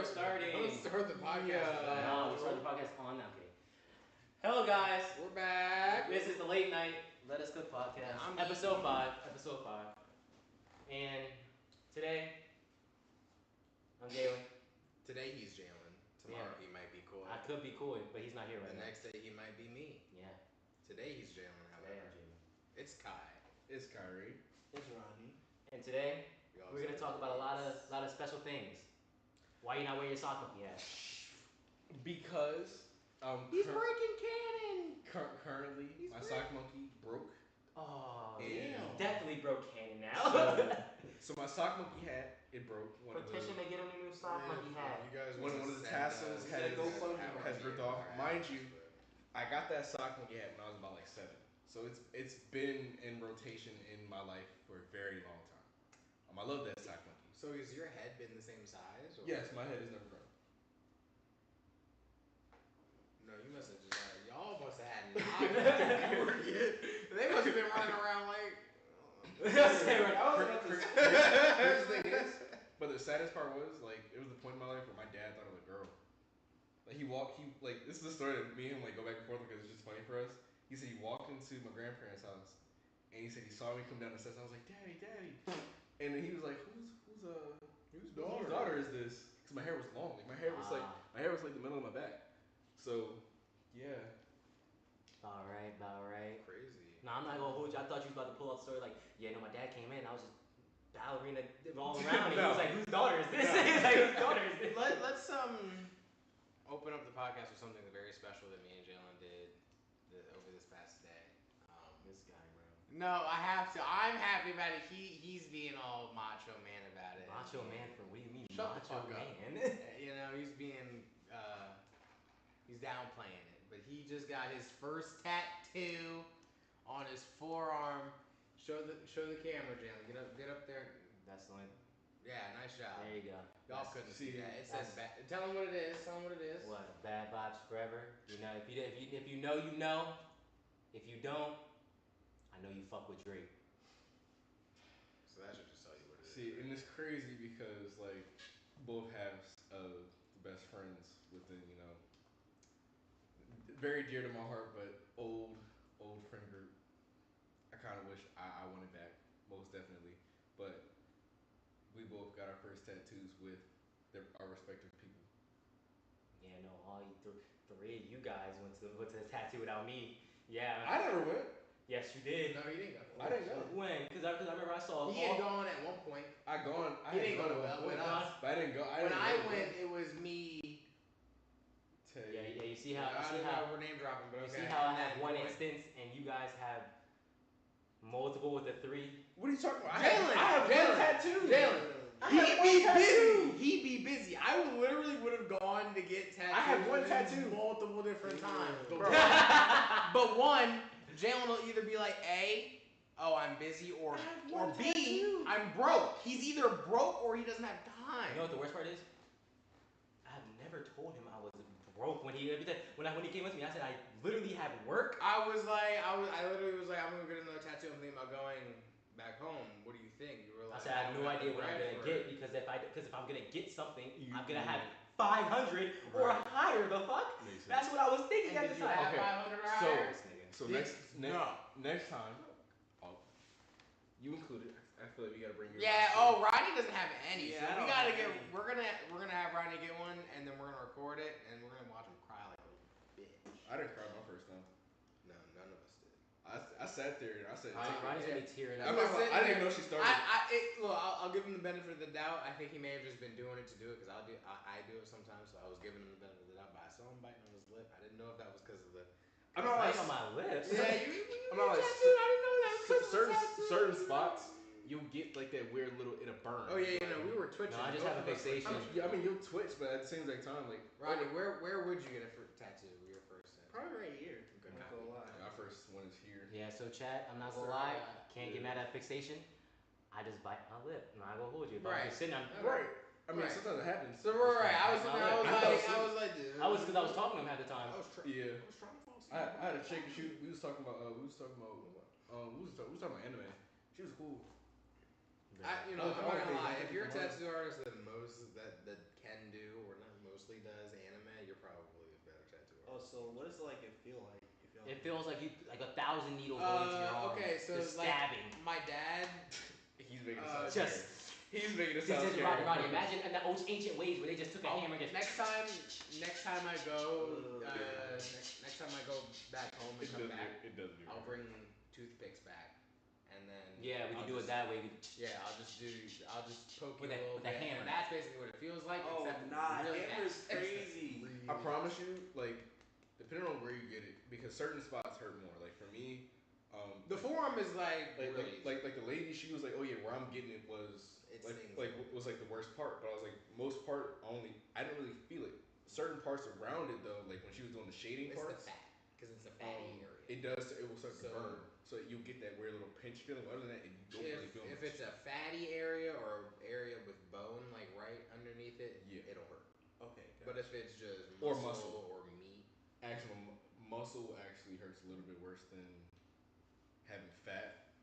we're starting. Let's start the podcast. No, we start the podcast on now. Okay. Hello, guys. We're back. This is the late night Let Us Cook podcast, episode 5. And today, I'm Galen. Today he's Jalen. Tomorrow he might be Coy. I could be Coy, but he's not here right now. The now. next day he might be me. Yeah. Today he's Jalen, however. It's Kai. It's Kyrie. It's Ronnie. And today, we're going to talk about a lot of special things. Why you not wearing your sock monkey hat? Because he's breaking canon. Currently, my sock monkey broke. Oh, damn. Definitely broke canon now. So my sock monkey hat, it broke. Petition to get a new sock monkey hat. You guys one of the tassels has ripped off. Mind you, I got that sock monkey hat when I was about like 7. So it's been in rotation in my life for a very long time. I love that sock monkey. So has your head been the same size? Or? Yes, my head is never grown. No, you must have just had, y'all must have had knives. They must have been running around like. Here's the thing is, but the saddest part was like it was the point in my life where my dad thought it was a girl. Like this is the story that me and him like go back and forth because it's just funny for us. He said he walked into my grandparents' house and he said he saw me come down the steps. I was like, Daddy. And then he was like, whose daughter is this? Because my hair was long. Like my hair was like the middle of my back. So, yeah. About right. Crazy. No, I'm not gonna hold you. I thought you was about to pull up the story like, my dad came in. I was just ballerina all around. And he was like, whose daughter is this? He's like, whose daughter is this? Let's open up the podcast with something very special that me and Jalen did over this past day. This guy, bro. No, I have to. I'm happy about it. He's being all macho man about it. Macho man for what do you mean? Shut macho man. He's being he's downplaying it. But he just got his first tattoo on his forearm. Show the camera, Jalen. Get up there. That's the one. Yeah, nice job. There you go. Y'all couldn't see that. It says bad. Tell him what it is. What? Bad vibes forever. You know, if you know, you know. If you don't, I know you fuck with Drake. So that should just tell you what it is. See, and it's crazy because like both halves of the best friends within, very dear to my heart, but old friend group. I kind of wish I wanted back, most definitely. But we both got our first tattoos with our respective people. Yeah, no, all you three of you guys went to the tattoo without me. Yeah. I never went. Yes, you did. No, you didn't go. I didn't go. When? Because I remember I saw. He had gone at one point. I didn't go with us. But I didn't go. When I went, it was me. Yeah. You see how? I don't know we're name dropping, but okay. You see how I have one instance and you guys have multiple with the 3. What are you talking about? Jalen. I have one tattoo. Jalen. He'd be busy. I literally would have gone to get tattoos. I have one tattoo multiple different times. But one, Jalen will either be like, A, oh, I'm busy, or B, I'm broke. He's either broke or he doesn't have time. You know what the worst part is? I've never told him I was broke when he came with me. I said I literally have work. I literally was like, I'm gonna get another tattoo. I'm thinking about going back home. What do you think? You were like, I said I have no idea what I'm gonna get because if I'm gonna get something, I'm gonna have 500 or higher. The fuck? That's what I was thinking at the time. 500 or higher? So next time, you included. I feel like we gotta bring your. Yeah. Rodney doesn't have any. Yeah, so we gotta get. We're gonna have Rodney get one, and then we're gonna record it, and we're gonna watch him cry like a bitch. I didn't cry my first time. No, none of us did. I sat there and I said, Ronnie's gonna be tearing up. I didn't even know she started. I'll give him the benefit of the doubt. I think he may have just been doing it to do it because I do it sometimes. So I was giving him the benefit of the doubt, but I saw him biting on his lip. I didn't know if that was because of the. I'm not like on my lips. Yeah, I'm not like. I didn't know that was certain spots. You'll get like that weird it'll burn. Oh yeah, we were twitching. No, I just have a fixation. You'll twitch, but at the same time, like. Rodney, where would you get a tattoo? Your first tattoo? Probably right here. I'm not gonna lie. My first one is here. Yeah, so chat, I'm not gonna lie. Can't get mad at fixation. I just bite my lip. I'm not gonna hold you. Right. I'm just sitting. Right. I mean, sometimes it happens. So right. I was like, because I was talking to him at the time. I was trying to fall asleep. I had a chick. We was talking about anime. She was cool. I'm not gonna lie. If you're a tattoo artist that can do or mostly does anime, you're probably a better tattoo Oh, artist. so what does it feel like? It feels like you like 1,000 needles going into your arm. Okay, so just like stabbing. my dad, He's making it sound Just. He's making it This sound is Roddy. Imagine in the ancient ways where they just took a hammer and just. next time I go, next time I go back home and come back, It does do. I'll bring toothpicks back, and then Yeah, we can do it that way. I'll just poke With you a little a bit, hammer. and that's basically what it feels like. Oh except nah, really hammer's extra crazy. I promise you, like, depending on where you get it, because certain spots hurt more. Like for me, The forearm is like really like the lady, she was like, oh yeah, where I'm getting it was was like the worst part. But I was like, most part I didn't really feel it. Certain parts around it though, like when she was doing the shading it's parts, the fat because it's a fatty area. it will start to burn. So you get that weird little pinch feeling. But other than that, you don't really feel If much. it's a fatty area or area with bone like right underneath it, it'll hurt. Okay. But if it's just muscle or meat, actually muscle actually hurts a little bit worse than having fat,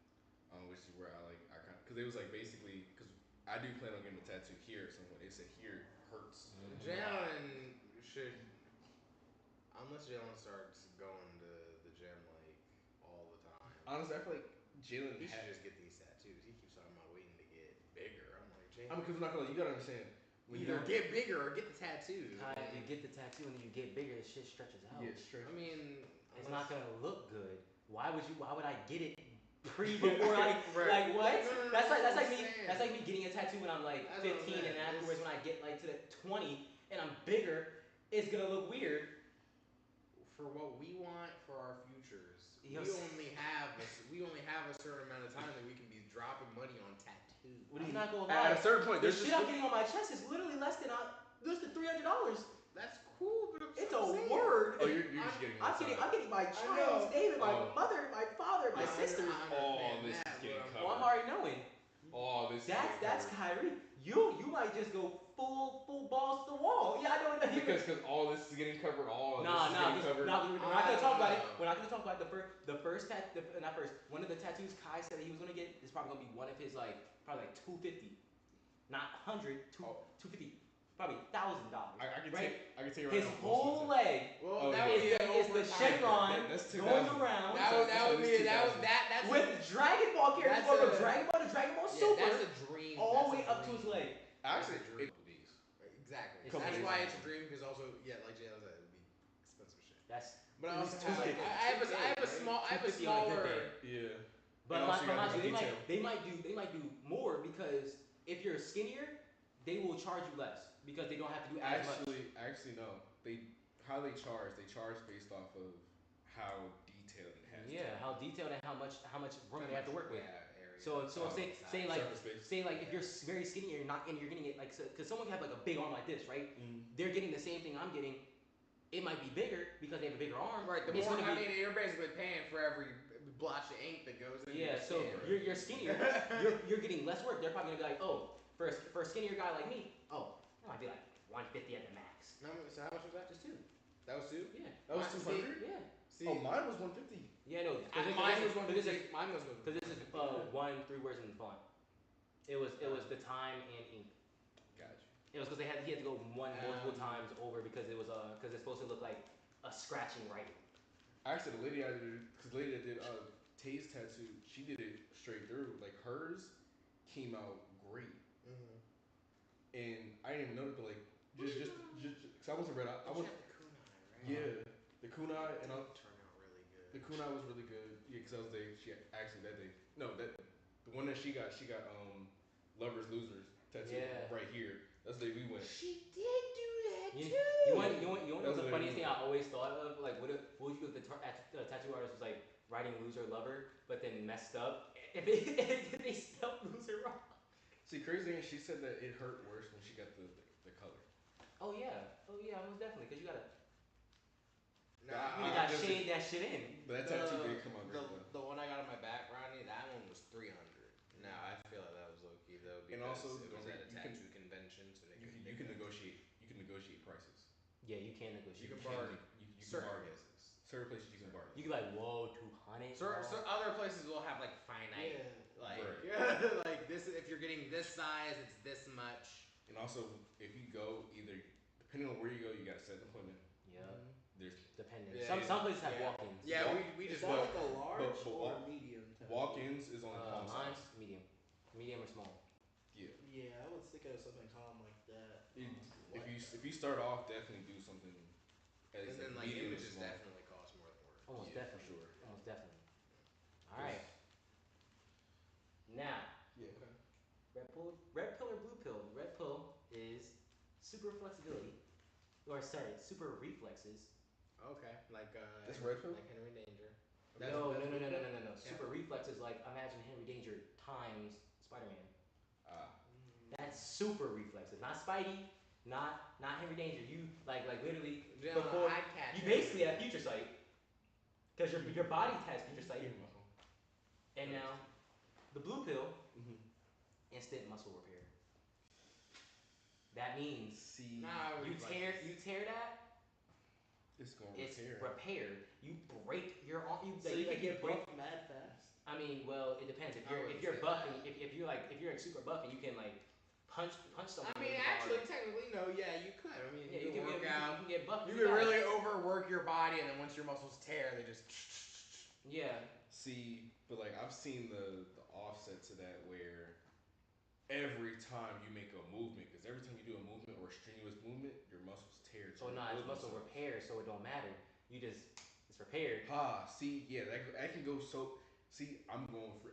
which is where I kind of, because it was like basically, because I do plan on getting a tattoo here, so when they said here hurts. Jalen should, unless Jalen starts going to the gym like all the time. Honestly, I feel like Jalen He should just get these tattoos. He keeps talking about waiting to get bigger. I'm like, Jalen. because we're not gonna. You gotta understand. Either get bigger or get the tattoo. You get the tattoo and then you get bigger. The shit stretches out. Yeah, stretch. I mean, it's not gonna look good. Why would I get it before like what? No, That's like me getting a tattoo when I'm like 15 and afterwards when I get like to the 20 and I'm bigger, it's gonna look weird. For what we want for our futures, Yes. we only have a certain amount of time that we can be dropping money on tattoos. What I'm not gonna lie. At a certain point, The there's shit I'm getting on my chest is literally less than $300. That's cool, but It's a word. Oh, you're just getting. I'm getting my child's name and my mother, my father, my sisters. This is getting covered. Well, I'm already knowing. That's covered. Kyrie. You might just go full balls to the wall. Yeah, I know. Because all this is getting covered. We're not gonna talk about it. We're not gonna talk about one of the tattoos Kai said that he was gonna get is probably gonna be one of his probably like $250, not 100, 250, probably $1,000. I can right? tell you his whole leg. Is the chevron going around? That's with Dragon Ball characters going from Dragon Ball to Dragon Ball Super. That's a dream. All the way up to his leg. Actually, exactly. That's Why it's a dream because also like Jalen said, it would be expensive shit. But I also I have a smaller. Yeah. But they might do more because if you're skinnier, they will charge you less because they don't have to do as much. Actually, no. How they charge based off of how detailed it has. Yeah, how detailed and how much room they have to work with. So say if you're very skinny and you're getting it because someone can have like a big arm like this, right? They're getting the same thing I'm getting. It might be bigger because they have a bigger arm. Right. You're basically paying for every blotch of ink that goes in. Yeah. So you're skinnier. you're getting less work. They're probably gonna be like, oh, for a skinnier guy like me, it might be like 150 at the max. So how much was that? Just two. That was two? Yeah. That was 200? Yeah. Oh, mine was 150. Yeah, no. Mine was 150. Mine was 150. Because this is 3 words in the font. It was the time and ink. Gotcha. It was because he had to go multiple times over because it's supposed to look like a scratching writing. Actually, the lady that did Tay's tattoo, she did it straight through. Like hers came out great. And I didn't even know that, just because I wasn't read. I was. The kunai, right? Yeah, the kunai and turned out really good. The kunai was really good. Yeah, because that was that day. No, the one that she got lovers losers tattoo right here. That's the day we went. She did do that too. You want the funniest thing I always thought of? Like, what would you do if the tattoo artist was like writing loser lover, but then messed up? If they spelled loser wrong. See, crazy thing is she said that it hurt worse when she got the color. Oh yeah, most definitely, because you gotta. You gotta shade that shit in. But that tattoo did come out great though. The one I got on my back, Rodney, that one was $300. Now I feel like that was low key though because and also, it was at a tattoo convention, so you can negotiate. You can negotiate prices. Yeah, you can negotiate. You can bargain. You can Certain bargain. Certain places you can bargain. You can be like, whoa, 200. So other places will have like finite, like this. If you're getting this size, it's this much. And also, if you go, either depending on where you go, you gotta set an appointment. Yeah. There's depending. Some places have walk-ins. Yeah, we just like a large or medium. Walk-ins is only palm size. Medium or small. Yeah. Yeah, I would think of something calm like that. If you start off, definitely do something. And then like images definitely cost more than words. Almost definitely. For sure. Almost definitely. All right. Now. Yeah. Okay. Red pill or blue pill? Red pill is super flexibility, or sorry, super reflexes. Okay, like that's red pill. Like Henry Danger. No. Super reflexes like imagine Henry Danger times Spider-Man. That's super reflexes, not Spidey, not Henry Danger. You like literally before you basically have future sight, because your body has future sight. And now, the blue pill, instant muscle repair. That means you tear that. It's repaired. You break your arm. So you can get buff mad fast. I mean, well, it depends. If you're buff and if you're like super buff and you can like punch someone. I mean, actually, technically, no. Yeah, you could. I mean, you can work out. You can get buff. You can really overwork your body, and then once your muscles tear, they just. Yeah. See, but like I've seen the offset to that where every time you make a movement, because every time you do a movement or a strenuous movement, your muscles tear. So it's muscle repair, so it don't matter. It's repaired. See, yeah, that can go so. See, I'm going with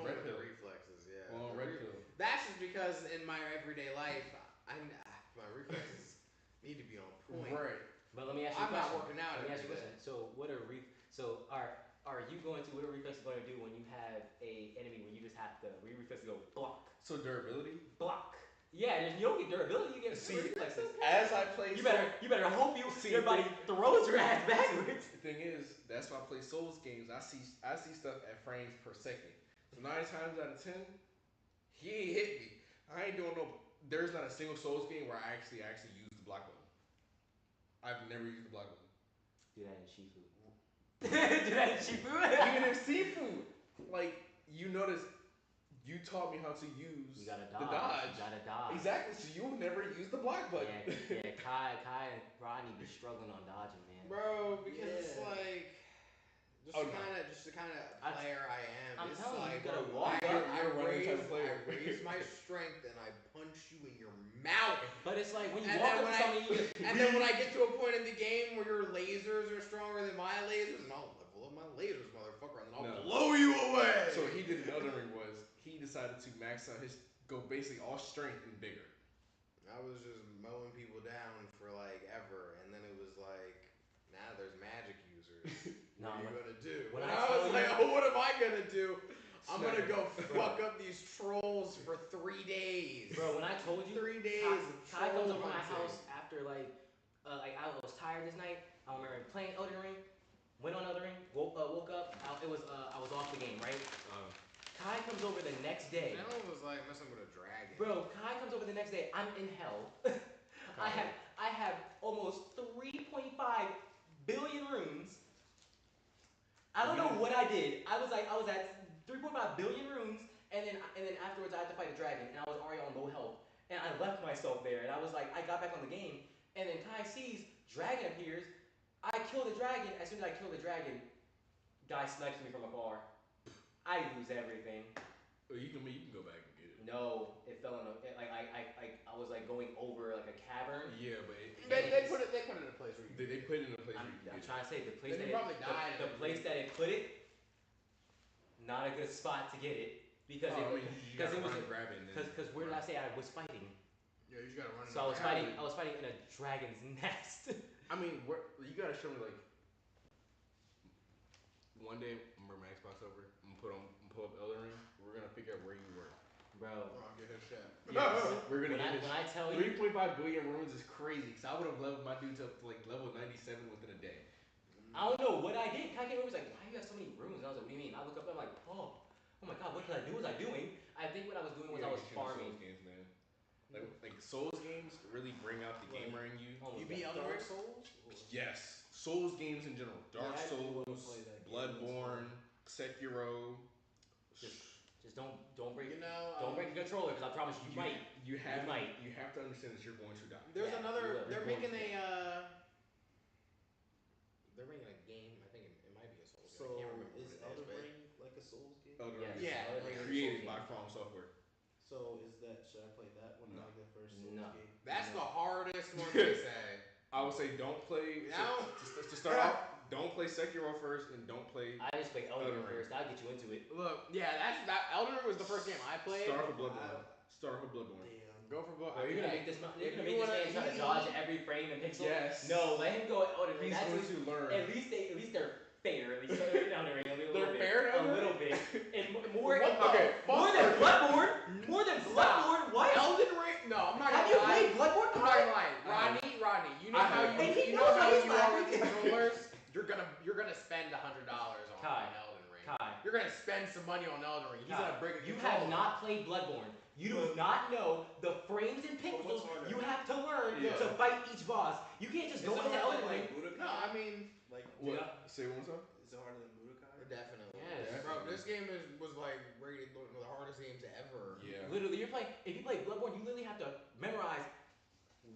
red with pill. The reflexes, yeah. Red pill. That's just because in my everyday life, my reflexes need to be on point. Right. But let me ask you a question. I'm not working out. Let me ask you a question. So are you going to what are reflexes going to do when you have a enemy where you just have to reflexes go block? So durability. Block. Yeah, you don't get durability. You get reflexes. As I play, you better hope your body throws your ass backwards. The thing is, that's why I play Souls games. I see stuff at frames per second. So 9 times out of 10, he ain't hit me. I ain't doing no. There's not a single Souls game where I actually use the block button. I've never used the block button. Do that in Shifu. Even in Seafood, like you notice. You taught me how to use the dodge. You gotta dodge. Exactly. So you'll never use the block button. Yeah. Kai and Rodney be struggling on dodging, man. Bro, because it's like just the kind of player I am. I'm it's telling like, you, gotta walk. I raise my strength and I punch you in your mouth. But it's like when you walk up to something, and then when I get to a point in the game where your lasers are stronger than my lasers, and I'll level up my lasers, motherfucker, and then I'll blow you away. So what he did in Elden Ring was he decided to max out go basically all strength and bigger. I was just mowing people down for like ever, and then it was like, now there's magic users. What are you gonna do? When I was like, what am I gonna do? I'm gonna go fuck up these trolls for 3 days. Bro, when I told you 3 days, Kai comes over my house after like I was tired this night. I remember playing Elden Ring. Went on Elden Ring. Woke up. I was off the game, right? Kai comes over the next day. That one was like messing with a dragon. Bro, Kai comes over the next day. I'm in hell. I have almost 3.5 billion runes. I don't know what I did. I was at 3.5 billion runes, and then afterwards I had to fight a dragon, and I was already on low health, and I left myself there, and I was like, I got back on the game, and then Kai sees dragon appears. I kill the dragon. As soon as I kill the dragon, guy snipes me from afar. I lose everything. You can go back and get it. No, it fell in I was like going over like a cavern. Yeah, but they put it in a place where you they put it in a place where you can I'm trying to say the place the place that it put it, not a good spot to get it because it was grab it. Because where did I say I was fighting? Yeah, you just gotta run. So I was fighting in a dragon's nest. I mean, you gotta show me like one day. I'm gonna bring my Xbox over. I'm gonna pull up Elden Ring. We're gonna figure out where you were. Bro, I'll get his shit. Yes. We're gonna when I tell you 3.5 billion runes is crazy. Cause I would have leveled my dudes up to like level 97 within a day. I don't know what I did. Kai came over was like, why you have so many runes? And I was like, what do you mean? I look up and I'm like, oh my god, what was I doing? I think what I was doing was I was farming. Souls games, man. Like Souls games really bring out the gamer in you. You beat other Souls? Yes. Souls games in general. Dark Souls, Bloodborne, Sekiro. Just don't break. Don't break the controller because I promise you might. You have to understand that you're going to die. There's another. They're making a. They're making a game. I think it might be a Souls game. I can't remember. Is Elden Ring like a Souls game? Elden Ring. Yeah. Created by From Software. So should I play that one? Like the first Souls game? That's the hardest one to say. I would say don't play. To start off, don't play Sekiro first, and don't play. I just play Elden Ring first. That'll get you into it. Look, Elden Ring was the first game I played. Start with Bloodborne. Damn. Go for Bloodborne. Are you gonna make this? You're gonna make this man try to dodge every frame and pixel? Yes. No, let him go at Elden Ring. He's going to learn. At least they're fair. At least Elden Ring. They're fair. A little bit. And more. Okay. More than Bloodborne. More than Bloodborne. What? Elden Ring? No, I'm not Have gonna you lie. played Bloodborne? I'm not gonna lie. Rodney, you know how you are with controllers. You're gonna spend $100 on Elden Ring. You're gonna spend some money on Elden Ring. He's gonna break a controller. You have not played Bloodborne. You do not know the frames and pixels you have to learn to fight each boss. You can't just go into Elden Ring. No, I mean, like what? Say one more time. Is it harder than Budokai? Definitely. Yes. Bro, this game was like rated one of the hardest games ever. Yeah. Literally, if you play Bloodborne, you literally have to memorize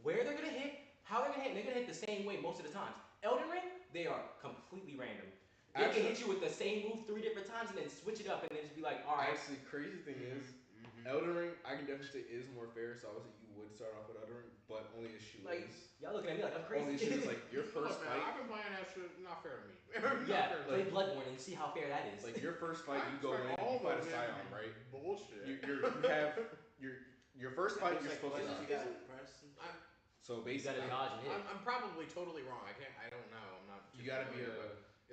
where they're gonna hit, how they're gonna hit, and they're gonna hit the same way most of the times. Elden Ring, they are completely random. They can hit you with the same move 3 different times and then switch it up and then just be like, all right. Actually, crazy thing is, Elden Ring, I can definitely say is more fair, so I would say you would start off with Elden Ring, but only issue is. Y'all looking at me like I'm crazy. Only issue is like your first fight. I've been playing that shit, not fair to me. Play Bloodborne and see how fair that is. Like your first fight, you go in, you fight a Scion, right? Bullshit. You have your first fight, you're supposed to die. So basically, you gotta dodge and hit. I'm probably totally wrong. I don't know. I'm not. You gotta be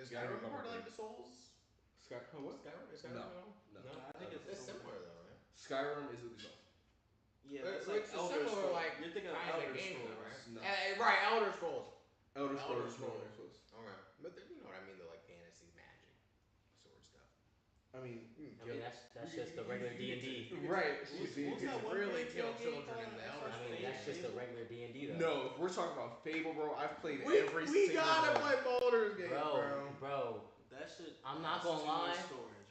Is Skyrim part of like the Souls? What? Skyrim? Is Skyrim at all? No. I think it's similar though, right? Skyrim is Ubisoft. Yeah, it's like similar, like you're thinking of Elder Scrolls, right? No. Right, Elder Scrolls. Elder Scrolls. Okay, but you know what I mean? The like fantasy, magic, sort of stuff. I mean that's just the regular D&D. Right. Really kill children in the Elder Scrolls. I mean that's just the regular D&D though. No, if we're talking about Fable, bro, I've played every single. We gotta play Baldur's Gate, bro. That shit. I'm not gonna lie.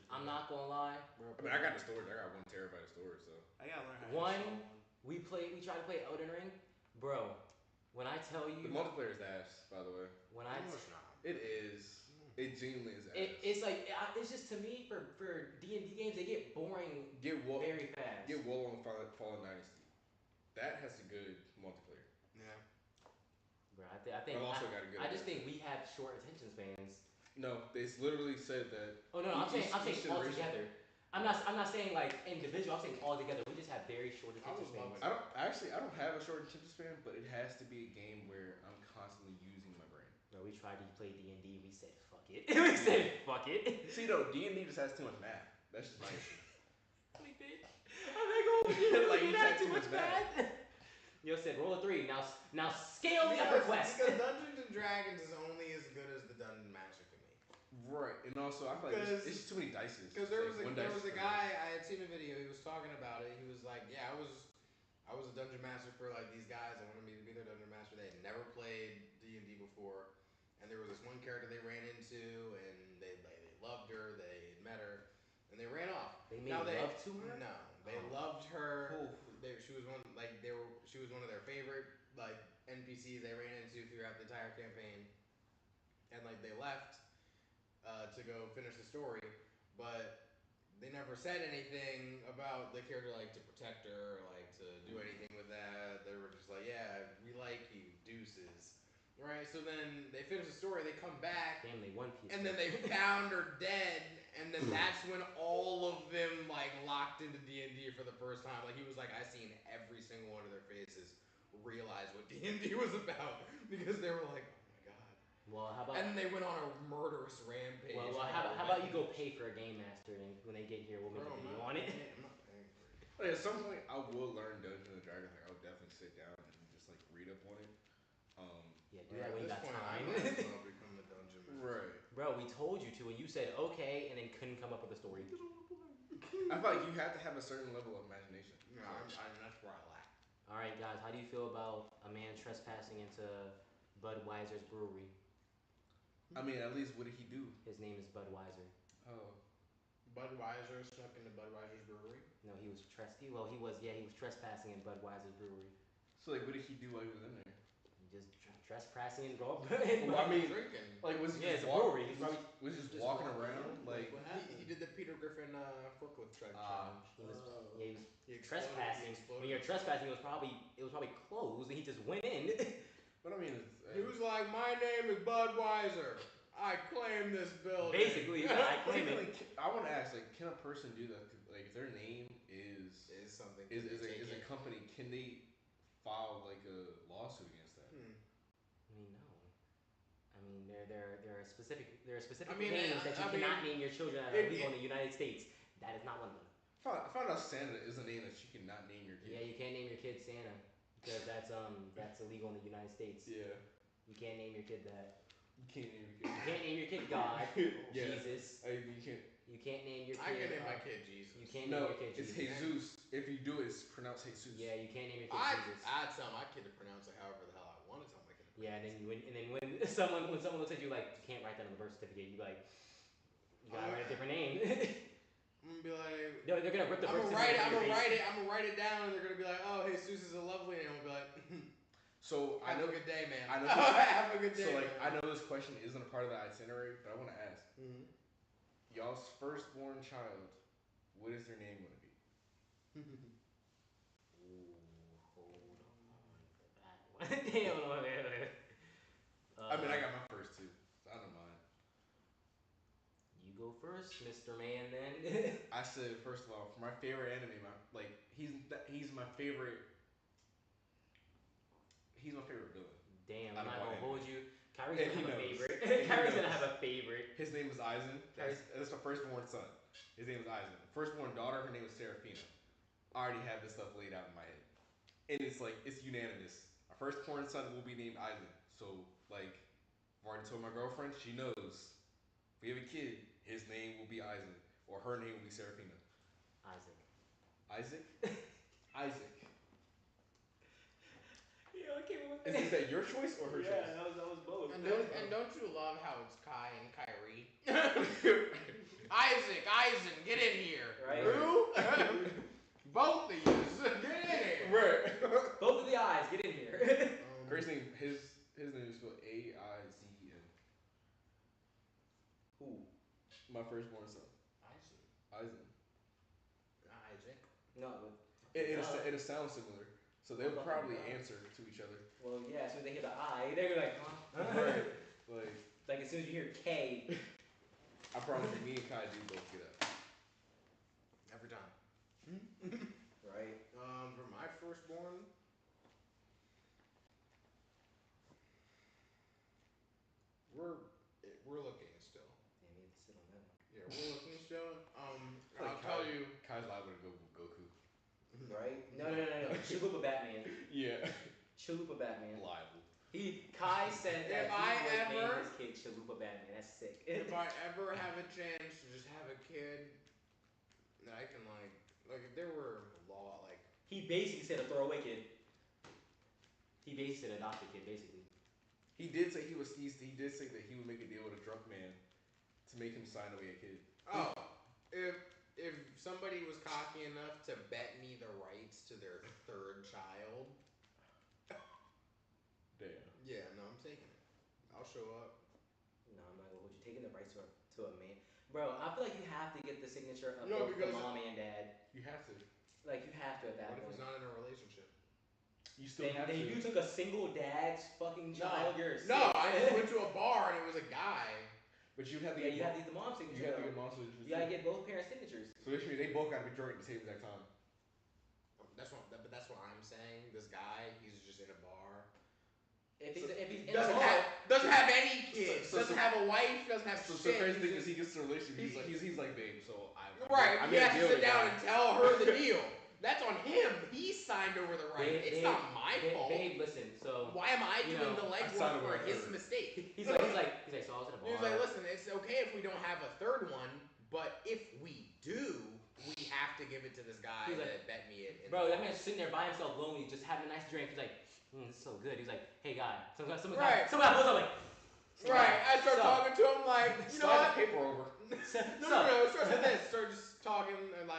I'm not gonna lie. I mean, I got the storage. I got 1 terabyte of storage, so. I gotta learn how to We tried to play Elden Ring, bro. When I tell you, the multiplayer is ass, by the way. It is. It genuinely is ass. It's like it's just to me for D&D games they get boring very fast. Get Wool on Fallen Dynasty. That has a good multiplayer. Yeah. Bro, I think also got a good. I just think we have short attention spans. No, they literally said that. Oh no, I'm saying all together. I'm not saying like individual. I'm saying all together. We just have very short attention spans. I don't have a short attention span, but it has to be a game where I'm constantly using my brain. Bro, we tried to play D&D. We said fuck it. We said fuck it. See though, D&D just has too much math. That's just my issue. I'm not going with you. Like you have too much math. Yo said roll a 3. Now scale the upper quest. Because Dungeons and Dragons is only as good as the Dungeon Master to me. Right, and also I feel like it's just too many dices. Because there was a guy I had seen a video. He was talking about it. He was like, "Yeah, I was a Dungeon Master for like these guys. They wanted me to be their Dungeon Master. They had never played D&D before, and there was this one character they ran into, and they loved her. They had met her, and they ran off. They made love to her. No, they loved her. She was one of their favorite like NPCs they ran into throughout the entire campaign, and like they left to go finish the story, but they never said anything about the character like to protect her or like to do anything with that. They were just like, yeah, we like you, deuces. Right, so then they finish the story, they come back, damn, they One Piece, and then they found her dead, and then that's when all of them like locked into D&D for the first time. Like he was like, I seen every single one of their faces realize what D&D was about because they were like, oh my god. Well, how about? And then they went on a murderous rampage. Well, how about you go pay for a game master, and when they get here, we'll make a video on it. I'm not paying for it. Like, at some point, I will learn Dungeons and Dragons. Like I would definitely sit down and just like read up on it. Yeah, do that when you got time. I might as well become the dungeon master. Right. Bro, we told you to, and you said okay, and then couldn't come up with a story. I feel like you have to have a certain level of imagination. No, that's where I lack. All right, guys, how do you feel about a man trespassing into Budweiser's brewery? I mean, at least what did he do? His name is Budweiser. Oh. Budweiser snuck into Budweiser's brewery? No, he was trespassing in Budweiser's brewery. So like, what did he do while he was in there? Just trespassing and rob. Well, I mean, drinking. Like, was he it's a brewery. He's probably was just walking around like. What happened? He did the Peter Griffin forklift truck challenge. he was trespassing. When you're trespassing, it was probably closed, and he just went in. But I mean, he was like, "My name is Budweiser. I claim this building." Basically, I claim it. Like, I want to ask, like, can a person do that? Like, if their name is something is a company, can they file like a lawsuit against that? I mean, no. I mean, there are specific I mean, names that you cannot name your children that are legal in the United States. That is not one of them. I found out Santa is a name that you cannot name your kid. Yeah, you can't name your kid Santa because that's illegal in the United States. Yeah. You can't name your kid that. You can't name your kid. You can't name your kid God. Yeah. Jesus. You can't. You can't name your kid. I can name my kid Jesus. You can't name your kid it's Jesus. Jesus. If you do it, it's pronounced Jesus. Yeah, you can't name your kid Jesus. I tell my kid to pronounce it however the hell I want to tell my kid to pronounce it. Yeah, and then when someone looks at you like, you can't write that on the birth certificate, you be like, you gotta write a different name. I'm gonna be like, they're gonna rip the birth certificate. I'm gonna write it down, and they're gonna be like, "Oh, Jesus is a lovely name." I'm gonna be like, So have a good day, man. I know. Have a good day. So like, man. I know this question isn't a part of the itinerary, but I want to ask. Y'all's firstborn child, what is their name gonna be? Ooh, hold on for that one. Damn, wait. I mean, I got my first two, so I don't mind. You go first, Mr. Man. Then I said, first of all, for my favorite anime, he's my favorite. He's my favorite villain. Damn, I'm not gonna hold you. Kyrie's And gonna have a knows. favorite. And Kyrie's knows. gonna have a favorite. His name is Aizen. That's my firstborn son. His name is Aizen. Firstborn daughter, her name is Serafina. I already have this stuff laid out in my head, and it's unanimous. Our firstborn son will be named Aizen. So like, I've already told my girlfriend. She knows. If we have a kid, his name will be Aizen, or her name will be Serafina. Isaac. Isaac. Yeah, I came with Is that your choice or her choice? Yeah, that was both. And don't you love how it's Kai and Kyrie? Isaac, Eisen, get in here. Right. Who? Both of you, get in here. Right. Both of the eyes, get in here. Grace's name, his name is spelled A-I-Z-E-N. Who? My firstborn son. Eisen. Isaac. No. It sounds similar, so they'll probably answer to each other. Well, yeah. As soon as they hear the I, they're like, huh? Right. Like as soon as you hear K. I promise you, me and Kai do both get up. Every time. Right. For my firstborn. We're looking still. Damn, you have to sit on that one. Yeah, we're looking still. Like I'll tell you. Kai's liable to go Goku. Right? No. Chalupa Batman. Yeah. Chalupa Batman. Liable. Kai said that If he I would name ever- his kid Chalupa Batman. That's sick. If I ever have a chance to just have a kid that I can like if there were a law like. He basically said a throwaway kid. He basically said adopted kid, basically. He did say he did say that he would make a deal with a drunk man to make him sign away a kid. Oh, if somebody was cocky enough to bet me the rights to their third child. Damn. Yeah, no, I'm taking it. I'll show up. No, I'm not gonna hold you. Taking the rights to a man. Bro, I feel like you have to get the signature of No, both the because- mom and dad. You have to. Like, you have to at that What if point. he's not in a relationship? You still have Then to. you took a single dad's fucking child. You're sick. No, I just went to a bar and it was a guy. But you have to. Yeah, you have to get the mom's signature. You have to though. get mom's signature. You gotta get both parents' signatures. So this means they both gotta be drunk at the same exact time. That's what I'm saying. This guy, he's just in a bar. If he's in a Doesn't bar, have any kids. Doesn't have a wife. Doesn't have So shit. the crazy thing is he gets to a relationship. He's like, babe. So Right, I'm he has gonna deal to sit with down that. and tell her the deal. That's on him. He signed over the right. It's not my fault. Babe, listen. So Why am I doing the I legwork signed for over his her. mistake? he's like, so I was in a bar. He was like, listen, it's okay if we don't have a third one, but if we do, we have to give it to this guy He's that like, bet me it. Bro, that man's sitting there by himself, lonely, just having a nice drink. He's like, this is so good. He's like, hey guy, some guy Right. pulls up like. Right, I start So- talking to him like, you know Slide what? the paper over. It starts with this. Start just talking and you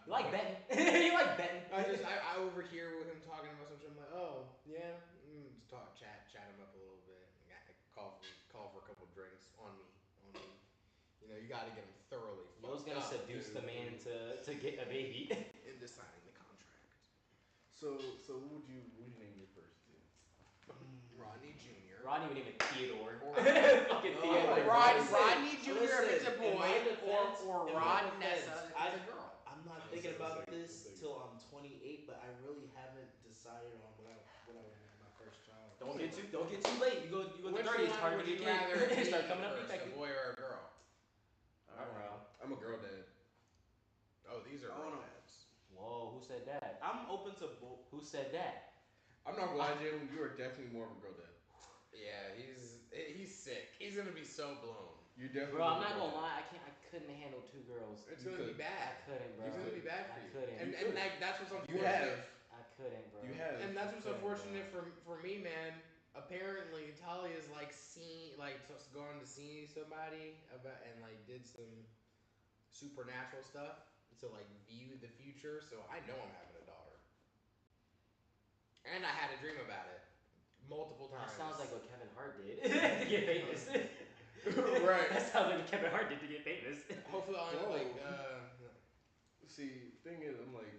like betting? You like betting? I overhear with him talking about something. I'm like, oh yeah, just chat him up a little bit. Call for a couple drinks on me. You know, you got to get him thoroughly. I was gonna seduce the man to get a baby. Into signing the contract. So who would you name your first two? Rodney Jr. Rodney would name it Theodore. Fucking Theodore. Rodney Jr. Listen, if it's a boy, or Rod Nessa if it's a girl. I'm not thinking about this till I'm 28, but I really haven't decided on what I would name my first child. Don't get too late. You go to 30s, hard to get rather kid. Start coming up first, a boy or a girl? I'm a girl dad. Oh, these are girl dads. Whoa, who said that? I'm open to both. Who said that? I'm not gonna lie, Jalen. You are definitely more of a girl dad. Yeah, he's sick. He's gonna be so blown. You're definitely. Bro, I'm not gonna lie. I couldn't handle two girls. It's gonna be bad. I couldn't, bro. It's gonna be bad for you. I couldn't. And that's what's unfortunate. You have. I couldn't, bro. You have. And that's what's unfortunate for me, man. Apparently, Talia's going to see somebody and did some supernatural stuff to view the future. So I know I'm having a daughter, and I had a dream about it multiple times. That sounds like what Kevin Hart did to get famous. Right. That sounds like what Kevin Hart did to get famous. Hopefully, See, thing is, I'm gonna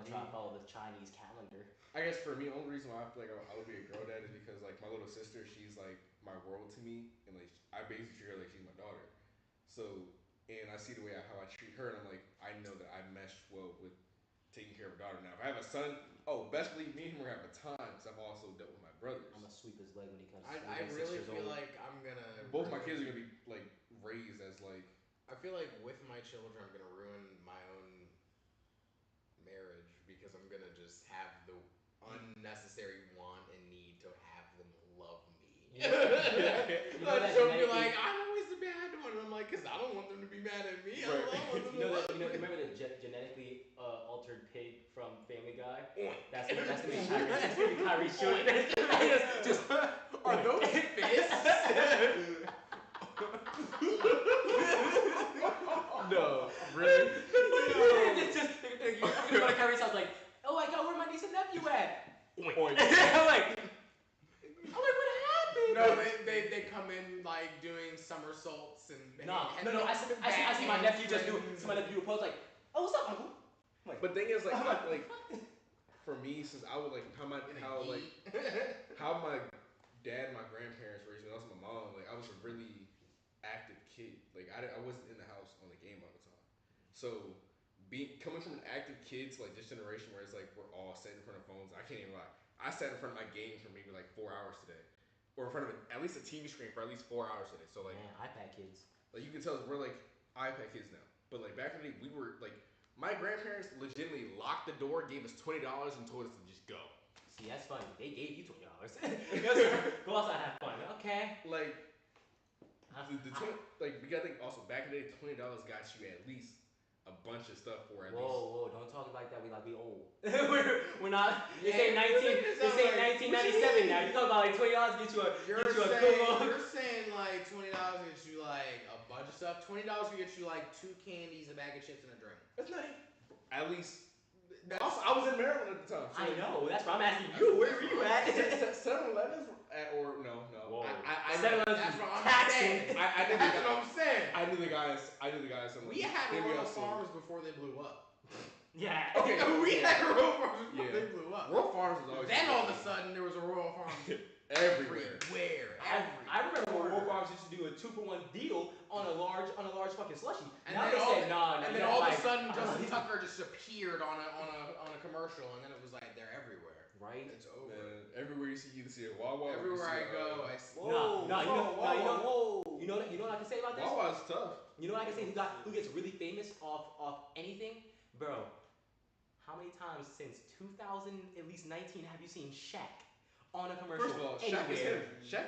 try to follow the Chinese calendar. I guess for me, the only reason why I feel like I would be a girl dad is because my little sister, she's my world to me, and I basically treat her like she's my daughter. So, and I see the way how I treat her, and I know that I mesh well with taking care of a daughter. Now, if I have a son, best believe me and him are gonna have a time because I've also dealt with my brothers. I'm gonna sweep his leg when he comes. I really feel like I'm gonna. Both my kids are gonna be raised as I feel like with my children, I'm gonna ruin my own marriage because I'm gonna just have the unnecessary want and need to have them love me. She'll be like, I'm always the bad one. And I'm like, because I don't want them to be mad at me. I don't want them to love me. Remember the genetically altered pig from Family Guy? That's the main Kyrie. That's the main Kyrie showing. Just are those fists? No, really? Just you go to Kyrie's house oh my god, where my niece and nephew at? I'm like, what happened? No, they come in doing somersaults and no. I see my nephew just do pose oh, what's up, uncle? But thing is for me, since I would how my dad and my grandparents raised me, also my mom, I was a really active kid. I wasn't in the house on the game all the time. So coming from an active kid to this generation where it's we're all sitting in front of phones, I can't even lie. I sat in front of my game for maybe 4 hours today, or in front of at least a TV screen for at least 4 hours today. So man, iPad kids. You can tell we're iPad kids now. But back in the day, we were my grandparents legitimately locked the door, gave us $20, and told us to just go. See, that's funny. They gave you $20. Go outside and have fun. Okay. We gotta think also back in the day, $20 got you at least a bunch of stuff for at least. Whoa, don't talk like that. We old. we're not. This ain't 1997 now. You talk about $20 get you a. You're saying $20 gets you a bunch of stuff. $20 will get you 2 candies, a bag of chips, and a drink. That's not at least. Also, I was in Maryland at the time. So I know. That's why I'm asking you. Where were you at? 7-Elevens or no. Whoa. 7-Elevens. That's what I'm saying. That's what I'm saying. I knew the guys. We had rural farms before they blew up. Yeah. Okay. We had rural farms before they blew up. Rural farms was always. Then all of a sudden there was a rural farm everywhere. I remember when rural farms used to do a 2-for-1 deal on a large fucking slushie. And now they said no. And then all of a sudden Justin Tucker just appeared on a commercial, and then it was they're everywhere. Right. It's over. Man, everywhere you see a Wawa. Everywhere I go, I see. You know what I can say about this? Wawa's tough. You know what I can say? Who gets really famous off anything, bro? How many times since 2000, at least 19, have you seen Shaq on a commercial? First of all, Shaq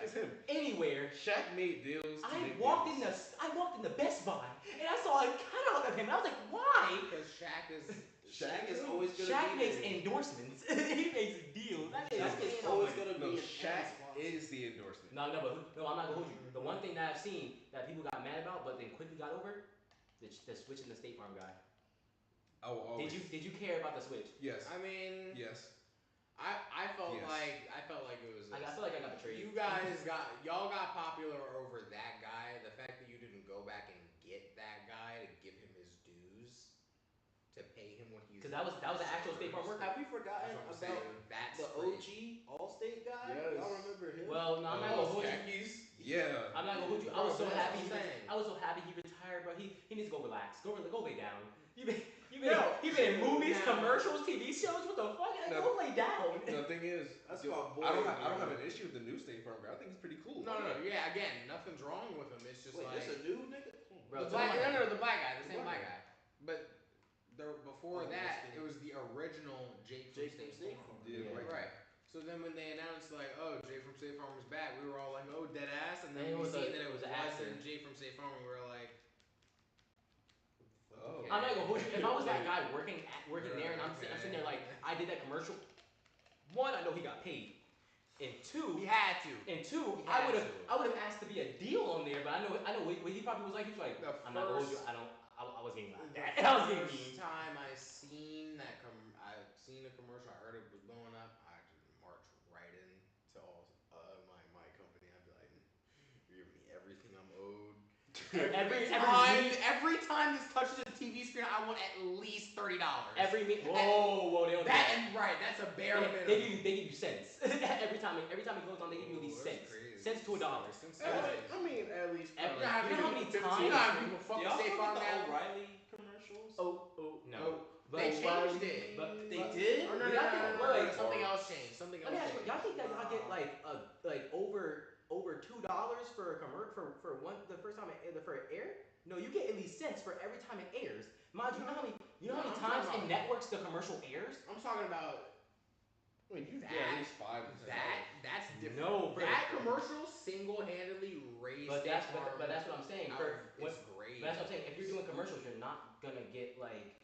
is him. Anywhere. Shaq made deals. I walked in the Best Buy and I saw a catalog of him. And I was like, why? Because Shaq is always gonna Shaq be makes there. endorsements. He makes deals. Shaq is always gonna be Shaq is the endorsement. No, I'm not gonna hold you. The one thing that I've seen that people got mad about, but then quickly got over, The Switch and the State Farm guy. Oh, Did you care about the Switch? Yes. I mean, yes. I felt like it was. I feel like I got betrayed. Y'all got popular over that guy. The fact that you didn't go back and get that guy to give him his dues, to pay him what he's. Because that was the actual State Farm worker. Have we forgotten about the OG Allstate guy? Yes. Y'all remember him? Well, no, I'm not gonna hold you. Yeah. I'm not gonna hold you. I was so happy. I was so happy he retired, bro. He needs to go relax. Go lay down. You been in movies, commercials, TV shows. What the fuck? Go lay down. The thing is, that's my boy. I don't have an issue with the new State Farm guy. I think he's pretty cool. No. Yeah, again, nothing's wrong with him. It's just like it's a new nigga. Bro, the black guy, the same black guy. But before that, it was the original Jake from State Farm. Yeah, right. So then when they announced like, oh, Jake from State Farm is back, we were all like, oh, dead ass. And then we see that it was Jake from State Farm, and we were like, oh. I'm not gonna hold you. If I was that guy working there, and I'm sitting there like, I did that commercial. One, I know he got paid. And two, he had to. And two, I would have asked to be a deal on there, but I know what he probably was like. He was like, I'm not gonna hold you. I was getting like that. I was getting mean. First time I seen a commercial, I heard it was blowing up. I just marched right into all my company. I'd be like, give me everything I'm owed. Every time this touches the TV screen, I want at least $30. Whoa, they don't do that. Right, that's a bare minimum. They give you cents. every time it goes on, they give you at least cents. Cents to $1. I mean, at least. You know how many times? You know how people fucking State Farm now? O'Reilly commercials? No. They changed it. But they did? No. Something else changed. Y'all think that y'all get like over $2 for a the first time for an air? No, you get at least cents for every time it airs. Mind you, know how many times in networks the commercial airs? I'm talking about. I mean, you get at least 5%. That's different. No, that commercial single-handedly raised. But that's what I'm saying. It's great. But that's what I'm saying. If you're doing commercials, you're not gonna get like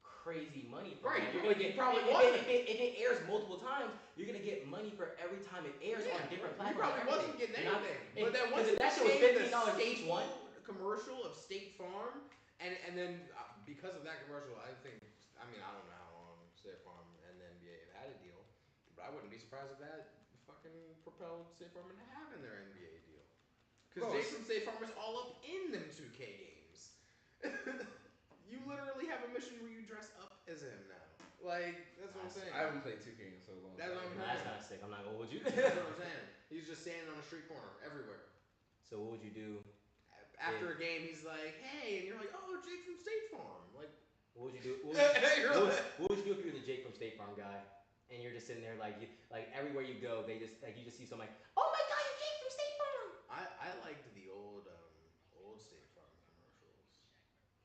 crazy money. Right. You're gonna get probably if it airs multiple times, you're gonna get money for every time it airs on different platforms. You probably wasn't getting anything. But then once that shit was $15 each one commercial of State Farm, and then because of that commercial, I don't know how long State Farm and the NBA have had a deal, but I wouldn't be surprised if that fucking propelled State Farm into having their NBA deal. Because Jason State Farm is all up in them 2K games. You literally have a mission where you dress up as him now. Like, that's what I'm saying. I haven't played 2K in so long. That's what I'm saying. That's kind of sick. I'm not gonna hold you. That's what I'm saying. He's just standing on a street corner everywhere. So what would you do? After a game, he's like, hey, and you're like, oh, Jake from State Farm. Like, what would you do? What would you do if you were the Jake from State Farm guy? And you're just sitting there like everywhere you go, you just see someone like, oh my god, you're Jake from State Farm. I liked the old State Farm commercials.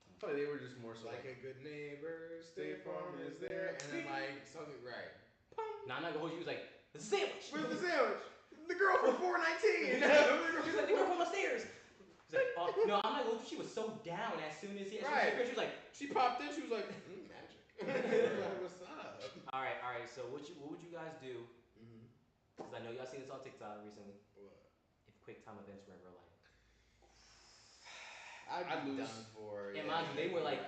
I thought they were just more so like a good neighbor, State Farm is there, and then like something right. Nah, I'm not gonna hold you. He was like, the sandwich. Where's the sandwich? The girl from 419. She's like, the girl from upstairs. He's like, no, I'm not gonna hold you. She was so down as soon as she was like, she popped in. She was like, magic. What's up? All right. So what would you guys do? Because I know y'all seen this on TikTok recently. What? If QuickTime events were in real life. I'd be done for. And mind you, they were like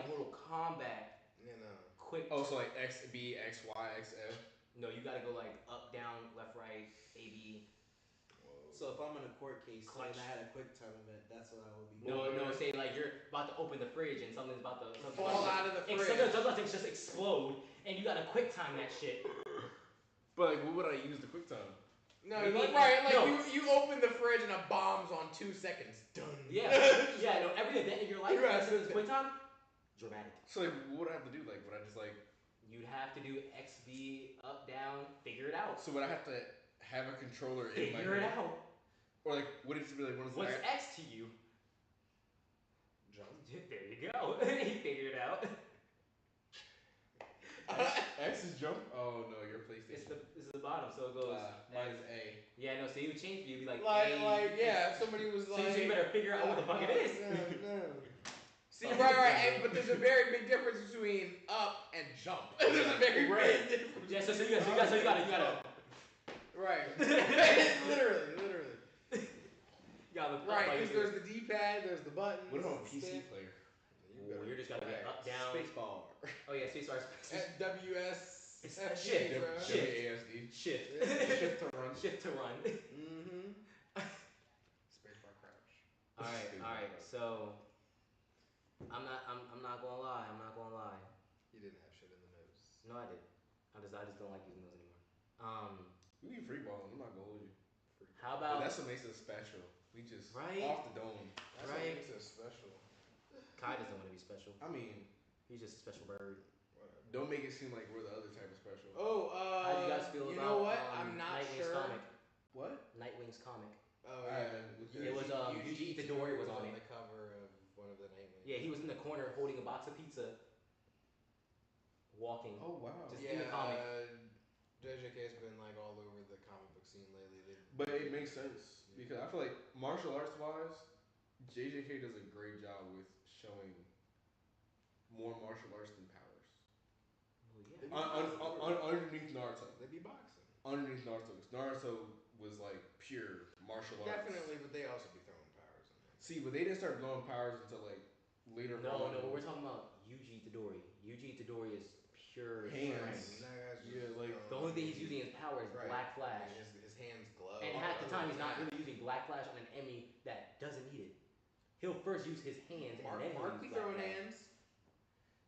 Mortal Kombat. You know. Quick. Oh, so like X, B, X, Y, X, F. No, you gotta go like up, down, left, right, A, B. So if I'm in a court case and I had a QuickTime event, that's what I would be doing. No, say like you're about to open the fridge and something's about to fall out of the fridge. Something's about to just explode, and you gotta QuickTime that shit. But like, what would I use the QuickTime? No, you open the fridge and a bomb's on 2 seconds. Done. Yeah, no. Every event in your life, is QuickTime. Dramatic. So like, what would I have to do? Like, would I just like? You'd have to do X, B, up, down, figure it out. So would I have to have a controller in my hand? Figure it out. Or like, would it just be like, what's X to you? Jump. There you go. He figured it out. X is jump? Oh no, your PlayStation. It's the bottom, so it goes. Mine is A. Yeah, no, so you would change for you, be like if somebody was like. So you better figure out what the fuck it is. No. See, right, but there's a very big difference between up and jump. There's a very big difference. Yeah, so you gotta. Right. literally. Yeah, right, because there's the D-pad, there's the button. What about a PC player? switch gotta be up, down. Spacebar. Oh yeah, spacebar. WS. It's FG, shift. bro. WASD. Shift. Shift to run. Shift to run. Mm-hmm. Spacebar crouch. All right. So I'm not gonna lie. You didn't have shit in the nose. No, I did. I just don't like using those anymore. We be free balling. I'm not gonna hold you. How about? But that's what makes us special. We just right off the dome. That's what makes us special. Kai doesn't want to be special. I mean, he's just a special bird. Whatever. Don't make it seem like we're the other type of special. Oh, how do you guys feel you about? know what? I'm not Nightwing's sure. comic. What? Nightwing's comic. Oh yeah. It was Yuji Itadori was on the cover of one of the Nightwings. Yeah, he was in the corner holding a box of pizza, walking. Oh wow. Just in the comic. JJK's been like all over the comic book scene lately. But it makes sense because I feel like martial arts wise, JJK does a great job with showing more martial arts than powers. Well, yeah. Underneath Naruto. They be boxing. Underneath Naruto, because Naruto was like pure martial arts. Definitely, but they also be throwing powers in there. See, but they didn't start blowing powers until like later. No, but we're talking about Yuji Itadori. Yuji Itadori is pure hands. Yeah, like the only thing he's using as power is Black Flash. His hands glow. And half the time he's not really using Black Flash on an enemy that doesn't need it. He'll first use his hands and then Mark be throwing hands.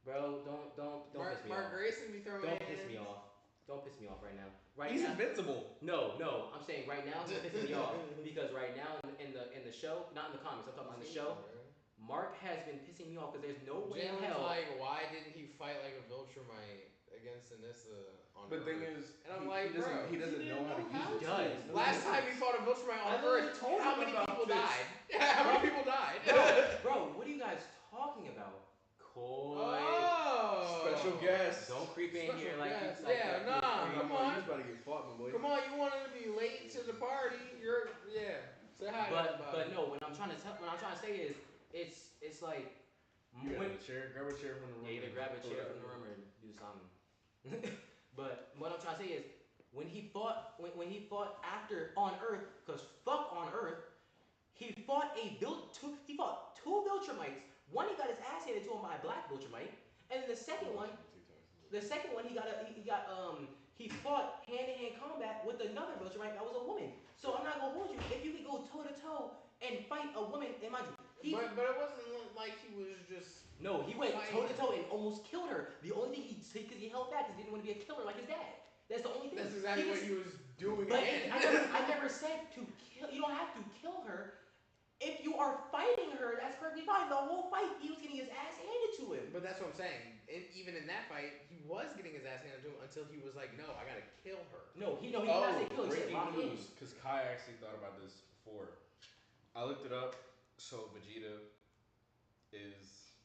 Bro, don't piss me Mark off. Grayson be throwing hands. Don't piss me off. Don't piss me off right now. He's now, invincible. No. I'm saying right now he's pissing me off because right now in the show, not in the comics, I'm talking about in the show. Mark has been pissing me off because there's no way in hell. Like, why didn't he fight like a Viltrumite against Anissa on But the thing is, and I'm like, bro, he doesn't know how to use it. He does. Last time he fought a Viltrumite on Earth, how many people died? How many people died? Bro, what are you guys talking about? Koi. Oh. Special guest. Don't creep in here like guest. you. Come on. You about to get fought, my boy. Come on, you wanted to be late to the party. Say hi. But no, what I'm trying to say is it's like grab a chair from the room. Yeah, either grab a chair from the room or do something. But what I'm trying to say is when he fought after on Earth, because fuck on Earth, he fought two Viltrumites. One he got his ass handed to him by a black Viltrumite, and then the second one he fought hand-to-hand combat with another Viltrumite that was a woman. So I'm not gonna hold you. If you could go toe-to-toe and fight a woman, imagine. But it wasn't like he was just. No, he went toe-to-toe and almost killed her. The only thing because he held back because he didn't want to be a killer like his dad. That's the only thing. That's exactly what he was doing. But I never said to kill. You don't have to kill her. If you are fighting her, that's perfectly fine. The whole fight, he was getting his ass handed to him. But that's what I'm saying. Even in that fight, he was getting his ass handed to him until he was like, "No, I gotta kill her." No, he did not say kill. He said lock in. Because Kai actually thought about this before. I looked it up. So Vegeta is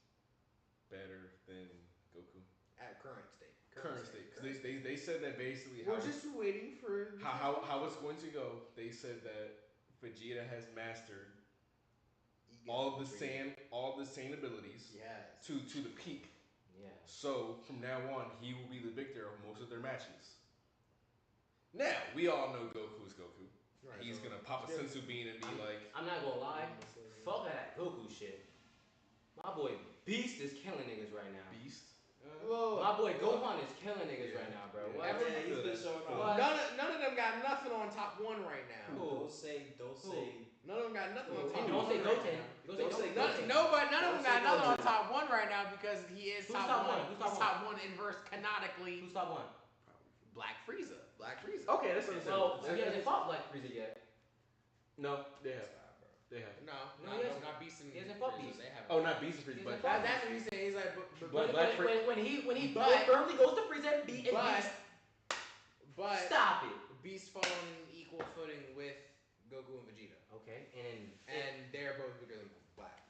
better than Goku At current state. Current state. Because they said that basically we're just waiting for how it's going to go. They said that Vegeta has mastered all the same abilities to the peak. Yeah. So from now on, he will be the victor of most of their matches. Now we all know Goku is Goku. Right, he's gonna pop a sensu bean and be like, I'm not gonna lie, fuck that Goku shit. My boy Beast is killing niggas right now. Beast. My boy Gohan is killing niggas right now, bro. Yeah, he's been showing off. None of them got nothing on top one right now. Don't say. None of them got nothing on top one. Don't say Goten. Don't say Goten. None of them got nothing on top one right now because he is top one. Who's top one inverse canonically. Who's top one? Black Frieza. Okay, that's what so he hasn't fought Black Frieza yet. No, they have. They have. Not Beast and he hasn't fought Beast. Not Beast and Frieza, but that's what he's saying. He's like, when he firmly goes to Frieza and Beast. But stop it. Beast falling on equal footing with Goku and Vegeta. Okay, and they're both bigger than Black.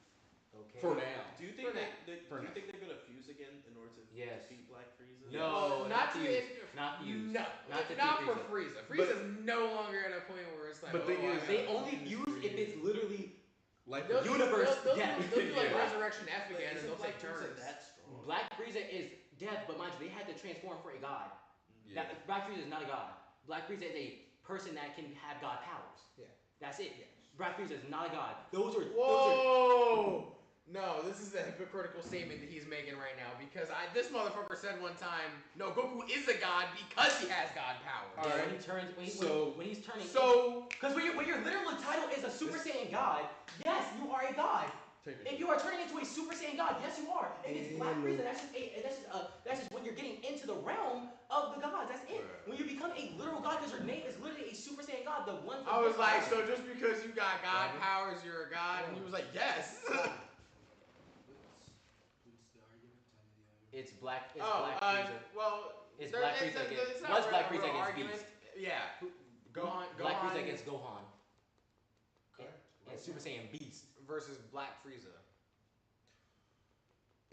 Okay. For now. Do you think they're gonna fuse again in order to defeat Black Frieza? No, not fuse. Not for Frieza. Frieza's no longer at a point where it's like. But the thing is, they only fuse if it's literally like the universe. They'll do like Resurrection F again, and they'll take turns. Black Frieza is death, but mind you, they had to transform for a god. Yeah. Black Frieza is not a god. Black Frieza is a person that can have god powers. Yeah. That's it. Yeah. Black Frieza is not a god. Those are. No, this is a hypocritical statement that he's making right now because this motherfucker said one time, no, Goku is a god because he has god powers. Yeah, when he turns, when he's turning. So, because when your literal title is a Super Saiyan God, yes, you are a god. If you are turning into a Super Saiyan God, yes, you are. And it's Black Frieza. That's just when you're getting into the realm of the gods. That's it. When you become a literal god, because your name is literally a Super Saiyan God, the one. I was like, so just because you got god powers, you're a god, and he was like, yes. It's Black. It's Black Frieza. Well, it's Black Frieza against. What's Black Frieza against Beast? Yeah. Black Frieza against Gohan. And Super Saiyan Beast versus Black Frieza.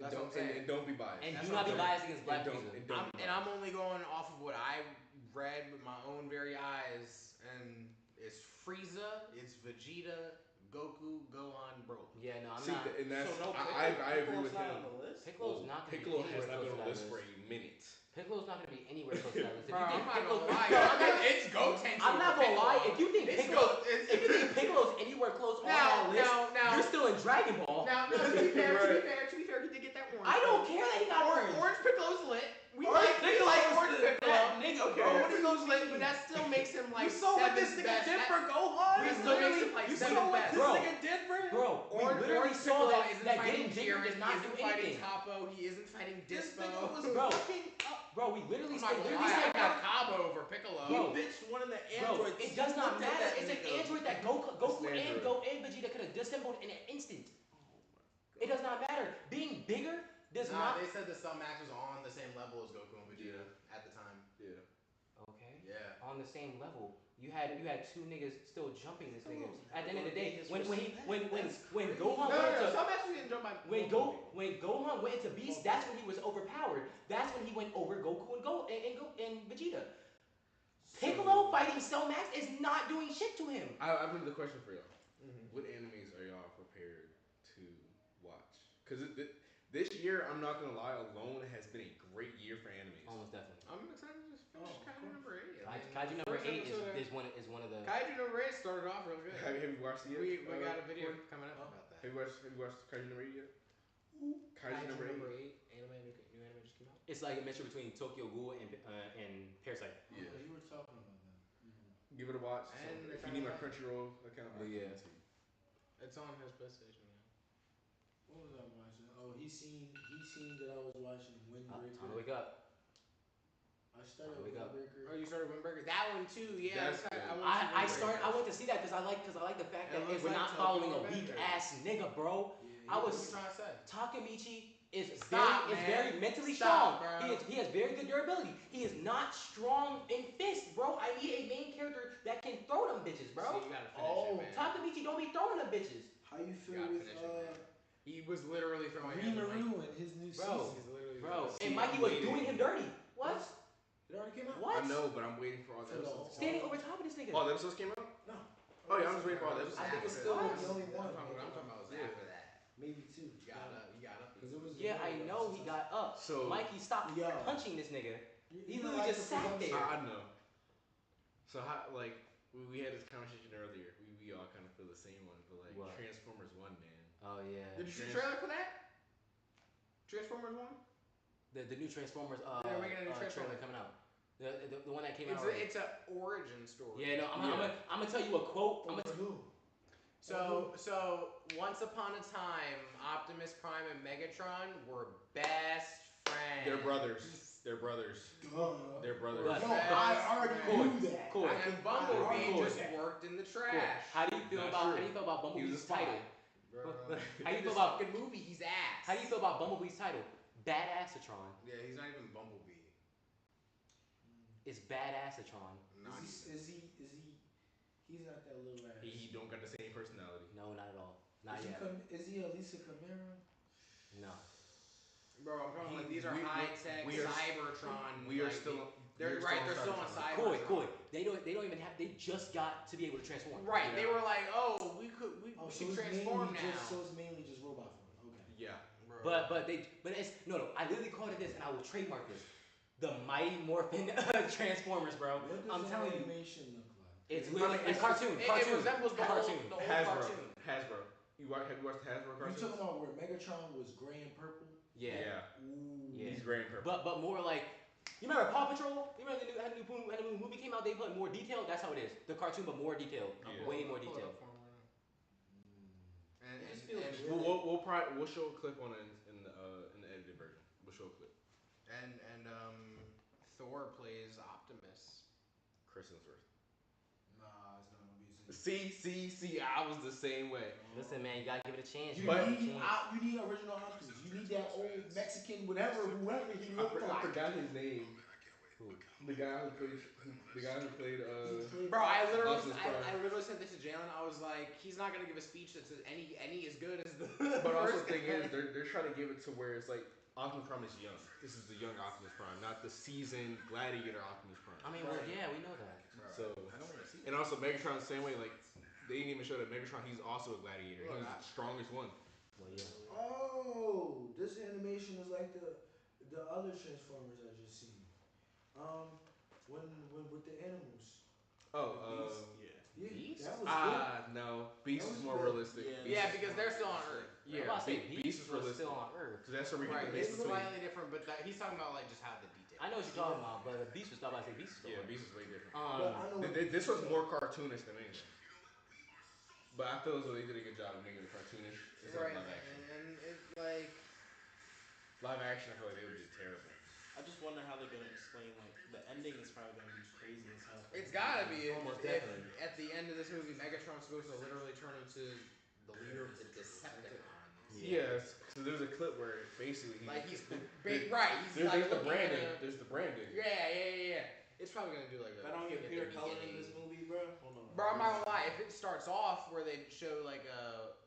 That's what I'm saying. And don't be biased. And do not be biased against Black Frieza. And I'm only going off of what I read with my own very eyes, and it's Frieza, it's Vegeta, Goku, Gohan, Broly. Yeah, no, I'm not. And that's, so I agree with him. Piccolo's not going to be Piccolo has not been on the list for a minute. Piccolo's not going to be anywhere close to that list. I'm not going to lie. It's Goten. I'm not going to lie. If you think Piccolo's anywhere close on that list, you're still in Dragon Ball. Now, to be fair, he did get that orange. I don't care that he got orange. Orange Piccolo's lit. We like orange Piccolo. Orange Piccolo's lit, but that still makes him like seventh best. Did for Gohan? It still makes him like seventh best. Bro, we literally saw that getting bigger does not do anything. Capo, he isn't fighting Dispo. Bro, we literally said I got Cabo over Piccolo. He bitched one of the androids. It does not matter. It's an android that Goku and Vegeta could have disassembled in an instant. It does not matter. Being bigger does not. They said the Cell Max was on the same level as Goku and Vegeta at the time. Yeah. Okay. Yeah. On the same level. You had two niggas still jumping this nigga. At the end of the day, when Gohan went into Cell Max didn't jump by when Gohan went into Beast, that's when he was overpowered. That's when he went over Goku and Vegeta. Piccolo fighting Cell Max is not doing shit to him. I have another question for y'all. What animes are y'all prepared to watch? Because this year, I'm not gonna lie, alone has been a great year for animes. Almost definitely. I'm excited to just finish Kaiju number 8. Kaiju number 8 is one of the. Kaiju number 8 started off real good. Have you watched it yet? We got a video coming up about that. Have you watched Kaiju number 8 yet? Kaiju number 8. New anime just came out. It's like a mixture between Tokyo Ghoul and Parasite. Yeah, you were talking about that. Give it a watch. And if you need my Crunchyroll account, yeah, it's on his PlayStation. What was I watching? Oh, he seen that I was watching Windbreaker. Time to wake up. I started Windbreaker. Oh, you started Windbreaker? That one too, yeah. I went to see that because I like the fact that we're not following a weak ass nigga, bro. Yeah, I was trying to say. Takemichi is very mentally strong. He has very good durability. He is not strong in fist, bro. I need a main character that can throw them bitches, bro. So you gotta finish it, man. Takemichi don't be throwing them bitches. How you feel with he was literally throwing Rimaru in his new season. Bro, and Mikey was doing him dirty. What? It already came out? What? I know, but I'm waiting for all the episodes. Standing over top of this nigga. All the episodes came out? No. Oh yeah, I'm just waiting for all the episodes. I think it's still the only one. I'm talking about was after that. Maybe 2. You got up. Yeah, I know he got up. So Mikey stopped punching this nigga. He literally just sat there. I know. So how, like, we had this conversation earlier. We all kind of feel the same one, but like what? Transformers 1, man. Oh yeah. Did you see the trailer for that? Transformers 1? The new Transformers we're getting a new trailer coming out. The one that came out. It's an origin story. Yeah, no, I'm gonna tell you a quote. So once upon a time, Optimus Prime and Megatron were best friends. They're brothers. They're brothers. I already knew that. Cool. And Bumblebee just worked in the trash. Cool. How do you feel about Bumblebee's title? How do you feel about fucking movie? He's ass. How do you feel about Bumblebee's title? Badassatron. Yeah, he's not even Bumblebee. It's Badassatron. Is he? He's not that little ass. He don't got the same personality. No, not at all. Not yet. Is he Elisa Camara? No. Bro, I'm talking like these are high-tech Cybertron. We are still. They're still on Cybertron. Cool. They don't even have. They just got to be able to transform. Right. Yeah. They were like, we can transform now. So it's mainly just robot form. Okay. Yeah. Bro. But it's no. I literally called it this, and I will trademark this. The Mighty Morphin Transformers, bro. I'm telling you. Animation look like? It's literally a cartoon. It resembles the old cartoon. Hasbro. Have you watched the Hasbro cartoons? You talking about where Megatron was gray and purple? Yeah. Ooh. Yeah. He's gray and purple. But more like, you remember Paw Patrol? You remember the new movie came out? They put more detail. That's how it is. The cartoon, but more detailed. Yeah. Way more detailed. We'll show a clip on it in the edited version. We'll show a clip. And Thor plays Optimus. Chris Hemsworth. Nah, it's not gonna be. See, I was the same way. Listen, man, you gotta give it a chance. You need original Optimus. You need that old Mexican, whoever he looked like. I forgot his name. Who? The guy who played. Bro, I literally said this to Jalen. I was like, he's not gonna give a speech that's any as good as the. But also the thing is, they're trying to give it to where it's like Optimus Prime is young. This is the young Optimus Prime, not the seasoned gladiator Optimus Prime. I mean, well, yeah, we know that. So, I don't want to see. And also Megatron the same way. Like they didn't even show that Megatron. He's also a gladiator. He's the strongest one. Well, yeah. Oh, this animation is like the other Transformers I just seen. When with the animals. Yeah. Beast? That was good. No. Beast is more realistic. Yeah, because they're still on Earth. Yeah, Beast is realistic. Still on Earth. Because that's where we Right, get the it's slightly different, but he's talking about like just how the details. I know what you're talking about, but Beast was thought about to say Beast. Yeah, Beast is way different. This was more cartoonish than anything. But I feel as though they did a good job of making it cartoonish. Right, live action. and it's like live action. I feel like they would do terrible. I just wonder how they're gonna explain like the ending is probably gonna be crazy as hell. It's gotta be. Almost If definitely. at the end of this movie, Megatron's supposed to literally turn into the leader of the Decepticons. Yes. So there's a clip where basically he's right. He's there's the branding. There's the branding. Yeah. It's probably gonna do like. If I don't get Peter Cullen in this movie, bro. Hold on. Bro, I'm not gonna lie. If it starts off where they show like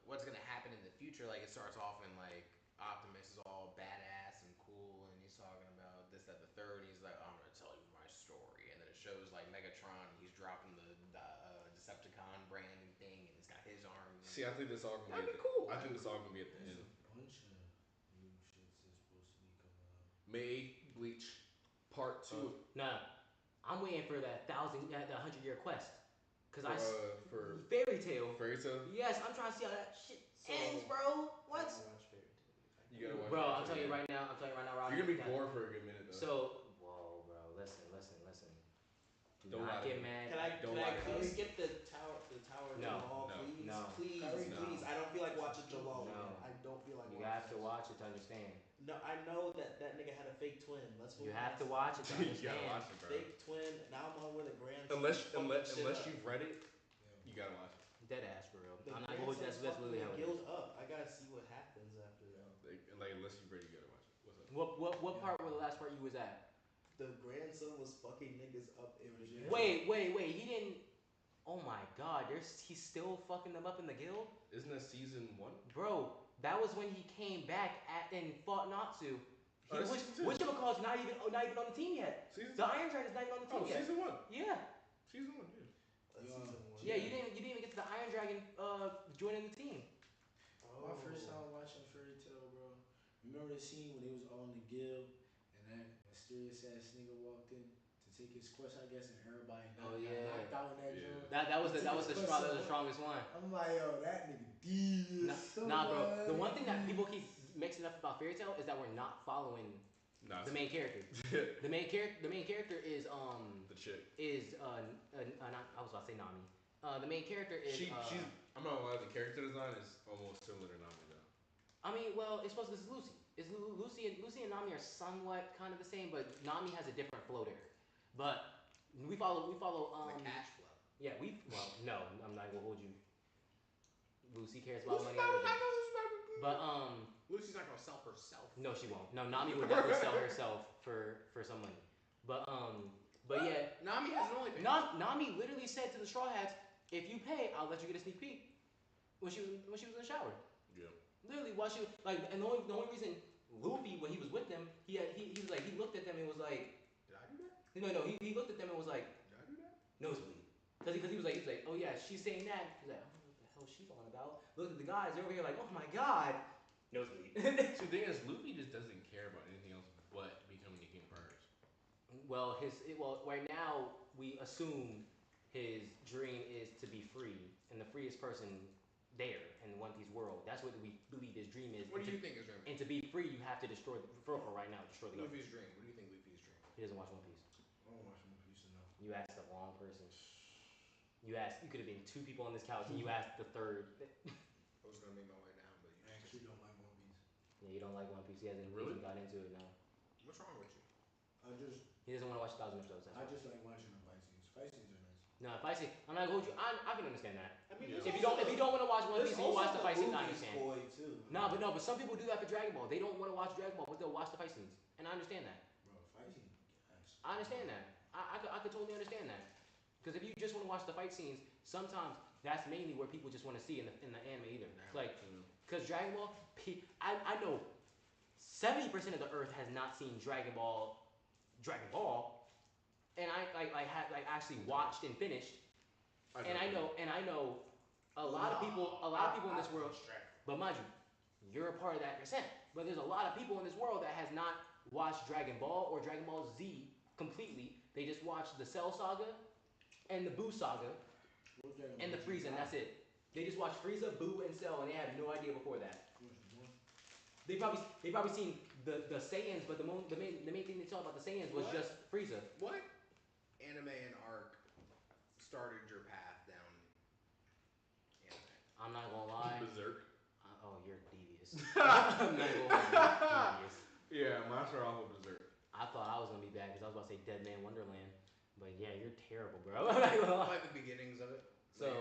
what's gonna happen in the future, like it starts off in like Optimus is all badass and cool, and he's talking about this, that, the third. And he's like, I'm gonna tell you my story, and then it shows like Megatron, and he's dropping the Decepticon branding thing, and he's got his arm. See, I think this all gonna be cool. I think this all gonna be at the end. A bunch of new shits is supposed to be coming out. May Bleach Part 2. Nah, I'm waiting for that 100-year quest. Cause for Fairy Tail. Fairy Tail. Yes, I'm trying to see how that shit ends, bro. What? You gotta watch. Bro, I'm telling you right now. Rob, you're gonna be bored for a good minute though. So, whoa, bro, listen. Do not get mad. Can I skip the tower? No. Please. I don't feel like watching Jalal. No. I don't feel like. You have to watch it to understand. No, I know that nigga had a fake twin. You have to watch it to understand. You gotta watch it, bro. Fake twin. Now I'm on with a grand. Unless you've read it, you gotta watch it. Dead ass for real. The I'm not going to that's literally how it is. Guild up. I gotta see what happens after that. Like unless you've read it, you gotta watch it. What's up? What part was the last part you was at? The grandson was fucking niggas up in jail. Wait. He didn't. Oh my God. He's still fucking them up in the guild. Isn't that season 1? Bro, that was when he came back and fought Natsu. Which of cause not even on the team yet. The Iron Dragon is not even on the team yet. Season 1. Yeah. Season 1. Yeah. Season 1. Yeah, you didn't even get to the Iron Dragon joining the team. My first time watching Fairy Tail, bro. Remember the scene when they was all in the guild and that mysterious ass nigga walked in to take his quest, I guess, and everybody got knocked out in that joint. That was the strongest one. I'm like, yo, that nigga D. Nah, bro. The one thing that people keep mixing up about Fairy Tail is that we're not following the main character. the main character is the chick. I was about to say Nami. The main character is she's. I'm not gonna lie. The character design is almost similar to Nami though. I mean, well, it's supposed to be Lucy. Lucy and Nami are somewhat kind of the same, but Nami has a different flow there. But we follow. The cash flow. Yeah, no, I'm not gonna hold you. Lucy cares about money. But Lucy's not gonna sell herself. No, she won't. No, Nami would definitely sell herself for some money. But yeah, Nami has an OnlyFans. Nami literally said to the Straw Hats, "If you pay, I'll let you get a sneak peek." When she was in the shower. Yeah. Literally, while she like, and the only reason Luffy, when he was with them, he was like, he looked at them and was like, "Did I do that?" No, he looked at them and was like, "Did I do that?" Nosebleed. Because he was like, "Oh yeah, she's saying that." He's like, "I don't know what the hell she's on about." Looked at the guys, they're over here like, "Oh my God." Nosebleed. So the thing is, Luffy just doesn't care about anything else but becoming the King of Pirates. Well, right now we assume his dream is to be free, and the freest person there in the One Piece world. That's what we believe his dream is. What do you think his dream is? And to be free, you have to destroy for right now. Destroy the Luffy's dream. What do you think Luffy's dream? He doesn't watch One Piece. I don't watch One Piece enough. You asked the wrong person. You could have been 2 people on this couch, and you asked the third. I was gonna make my way down, but you actually don't like One Piece. Yeah, you don't like One Piece. He hasn't really got into it now. What's wrong with you? He doesn't want to watch 1,000 episodes. I just like watching the fight scenes. Fight scenes are nice. No, if I say I'm not gonna hold you, I can understand that. I mean, If you don't want to watch One Piece, and you watch the fight scenes, I understand. But some people do that for Dragon Ball. They don't want to watch Dragon Ball, but they'll watch the fight scenes, and I understand that. Bro, fight scenes. I understand that. I could totally understand that. Because if you just want to watch the fight scenes, sometimes that's mainly where people just want to see in the anime either. Like, because Dragon Ball, I know 70% of the Earth has not seen Dragon Ball, and I actually watched and finished, and I know a lot of people in this world. But mind you, you're a part of that percent. But there's a lot of people in this world that has not watched Dragon Ball or Dragon Ball Z completely. They just watched the Cell Saga and the Buu Saga and the Frieza, and that's it. They just watched Frieza, Buu, and Cell, and they had no idea before that. They probably seen the Saiyans, but the main thing they saw about the Saiyans was just Frieza. What anime and arc started your path down anime? I'm not gonna lie. Berserk. Oh, you're devious. I'm not gonna lie. Devious. Yeah, mine started off with Berserk. I thought I was gonna be bad because I was about to say Dead Man Wonderland, but yeah, you're terrible, bro. I like the beginnings of it. So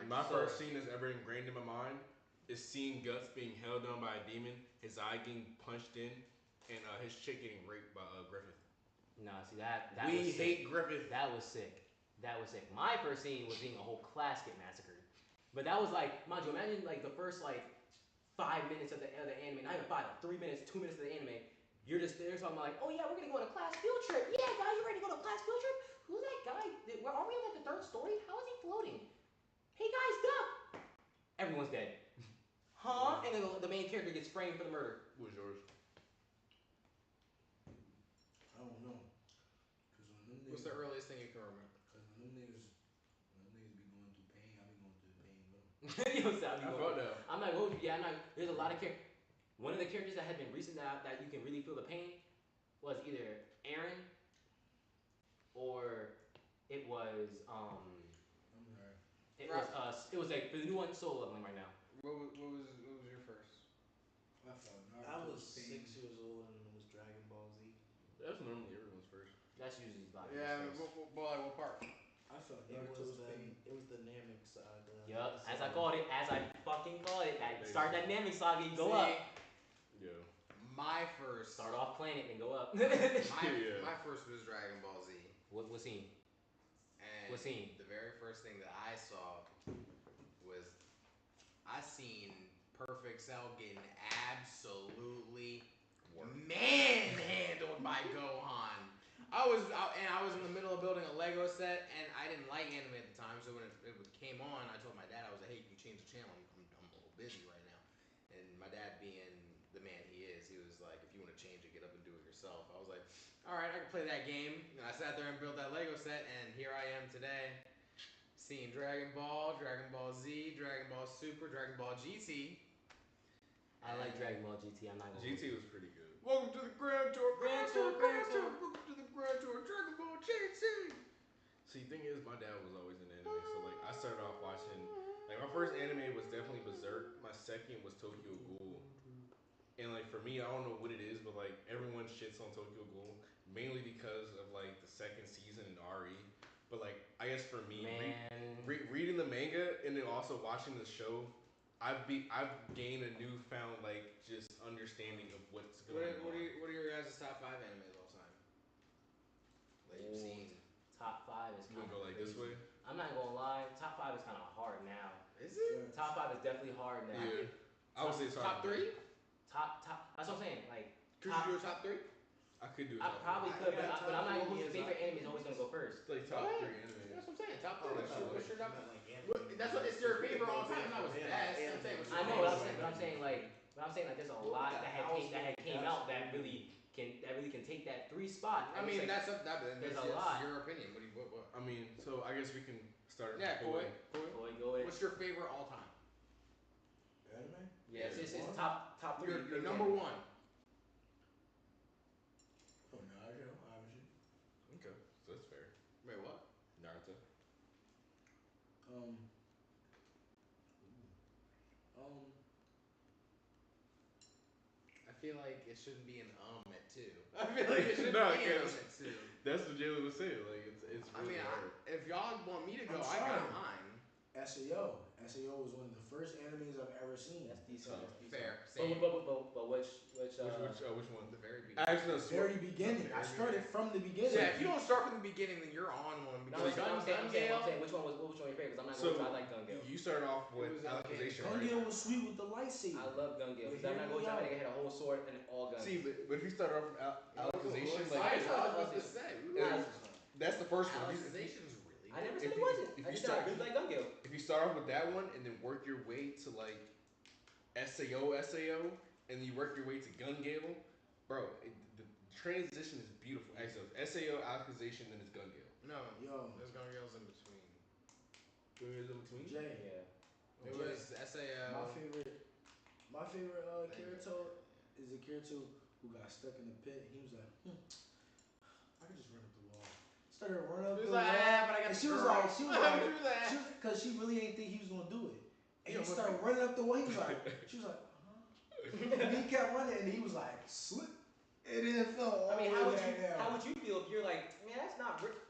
my first scene that's ever ingrained in my mind is seeing Guts being held down by a demon, his eye getting punched in, and his chick getting raped by Griffith. Nah, see that we was hate sick. Griffith. That was sick. My first scene was seeing a whole class get massacred, but that was like, mind you, imagine like the first 5 minutes of the anime, not even 5, 3 minutes, 2 minutes of the anime. You're just there talking about like, oh yeah, we're gonna go on a class field trip. Yeah, guys, you ready to go on a class field trip? Who's that guy? Are we on like the 3rd story? How is he floating? Hey guys, duck! Everyone's dead. Huh? And then the main character gets framed for the murder. What was yours? I don't know. What's the earliest thing you can remember? Because when them niggas be going through pain, I be going through pain with them. I'm not going to, there's a lot of characters. One of the characters that had been recent that you can really feel the pain was either Aaron or it was it was like the new one solo leveling right now. What was your first? I was 6 years old and it was Dragon Ball Z. That's normally everyone's first. That's usually like What part? I felt It was the Namek saga. Yup, as I fucking called it. Start that Namek saga, you go up. Yeah. My first. Start off planet and go up. My first was Dragon Ball Z. What scene? And what scene? The very first thing that I saw was I seen Perfect Cell getting absolutely manhandled by Gohan. I was in the middle of building a Lego set, and I didn't like anime at the time. So when it came on, I told my dad, I was like, "Hey, you can change the channel. I'm a little busy right now." And my dad, being the man he is, he was like, "If you want to change it, get up and do it yourself." I was like, "All right, I can play that game." And I sat there and built that Lego set, and here I am today, seeing Dragon Ball, Dragon Ball Z, Dragon Ball Super, Dragon Ball GT. I like Dragon Ball GT. I'm not gonna GT was pretty good. Welcome to the Grand Tour. Welcome to the Grand Tour. Dragon Ball GT. See, the thing is, my dad was always in anime, so like I started off watching. Like my first anime was definitely Berserk. My second was Tokyo Ghoul. And like for me, I don't know what it is, but like everyone shits on Tokyo Ghoul mainly because of like the second season in RE. But like I guess for me, reading the manga and then also watching the show, I've gained a newfound like just understanding of what's going on. What are your guys' top 5 animes of all time that you've seen? Top 5 is kind of go like this way. I'm not gonna lie. Top 5 is kind of hard now. Is it? Top 5 is definitely hard now. Yeah. I would say top 3. Top. That's what I'm saying. Like, could you do a top 3? I could do. I probably could, but I'm not gonna. Your favorite anime is always gonna go first. Like top 3 anime. That's what I'm saying. Top 3. What's your top? That's what it's your favorite all time. That was best. I know what I'm saying. Like there's a lot that had came out that really can take that 3 spot. I mean, that's a lot. Your opinion. What? I mean, so I guess we can start. Yeah, Koi, go ahead. What's your favorite all time? top three. Your number one. Oh, Naruto, obviously. Okay, so that's fair. Wait, what? Naruto. Um. I feel like it shouldn't be an at two. I feel like it shouldn't be an at two. That's what Jalen was saying. Like it's really hard. If y'all want me to go, I got mine. SAO. SAO was one of the first animes I've ever seen. That's decent. Fair. But which one? The very beginning. Actually, no, very beginning. I started from the beginning. Yeah, if you don't start from the beginning, then you're on one. Because I'm saying which one was your favorite? Because I'm not going to. I like Gun Gale. You started off with Alicization, right? Gun Gale was sweet with the lightsaber. I love Gun Gale. Because I'm not going to. That nigga had a whole sword and all guns. See, but if you start off from Alicization, like that's the first one. Alicization is really. I never said it wasn't. I just said I really like Gun Gale. If you start off with that one and then work your way to like SAO, and then you work your way to Gun Gale, bro, the transition is beautiful. Actually, it's SAO, Alicization, then it's Gun Gale. No, there's Gun Gales in between. Gun Gale's in between? Jay. Yeah. It was SAO. My favorite Kirito is a Kirito who got stuck in the pit. He was like, I could just run up the wall. Started running up the wall. But I got she was like, because she really ain't think he was gonna do it. And he started running up the wall. She was like, and he kept running, and he was like, slip. And then it fell. I mean, how would you feel if you're like, man, that's not realistic.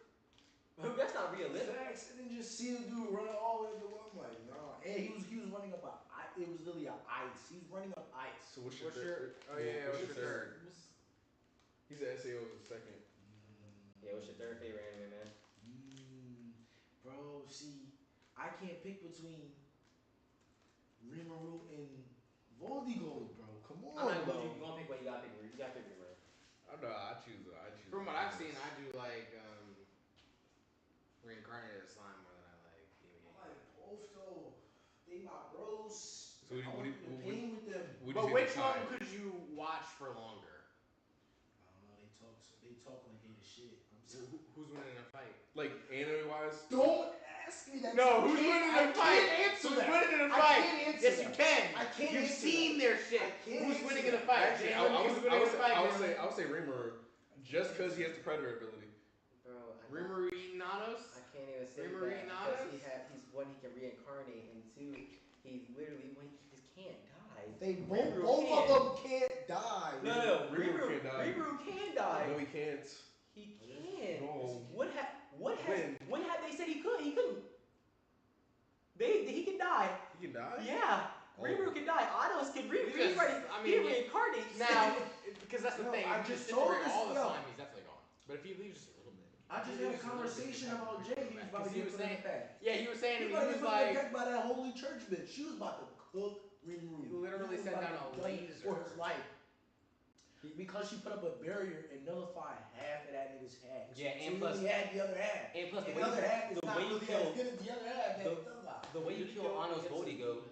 Facts, and then just see the dude running all the way up the wall. I'm like, nah. And he was running up it was literally an ice. He was running up ice. So what's your third? What's your third? He said SAO was the second. Yeah, what's your third favorite anime, man? Bro, see, I can't pick between Rimuru and Voldigold, bro. Come on, bro. You gonna pick one? You gotta pick Rimuru. I know. I choose. From what I've seen, I do like Reincarnated Slime more than I like. I like both though. They my bros. So what do you with them. But which one could you watch for longer? I don't know. They talk like they the shit. Who's winning a fight? Like anime wise? Don't ask me that. No, who's winning a fight? Who's winning in a fight? Yes, you can. I can't. You've seen their shit. Who's winning in a fight? I would say Rimuru, just because he has the predator ability. Bro, Rimuru Nanos? I can't even say Rimuru that because he's one, he can reincarnate, and two, he's literally he just can't die. They both of them can't die. No, Rimuru can't die. Rimuru can die. No, he can't. He can. No. When had they said he could? He couldn't. He can die. He can die? Yeah. Rimuru can die. Anos can reincarnate. Now, because that's the thing. I just told this all the time he's definitely gone. But if he leaves just a little bit. I just had a conversation about Jay. He was about to get put in the back. Yeah, he was saying he was like by that holy church bitch. She was about to cook Rimuru. He literally sent down a laser for his life. Because she put up a barrier and nullified half of that nigga's head. Yeah, and so plus he had the other half. And plus the other half is not really as good as the other half. The way you kill Anos Voldigo,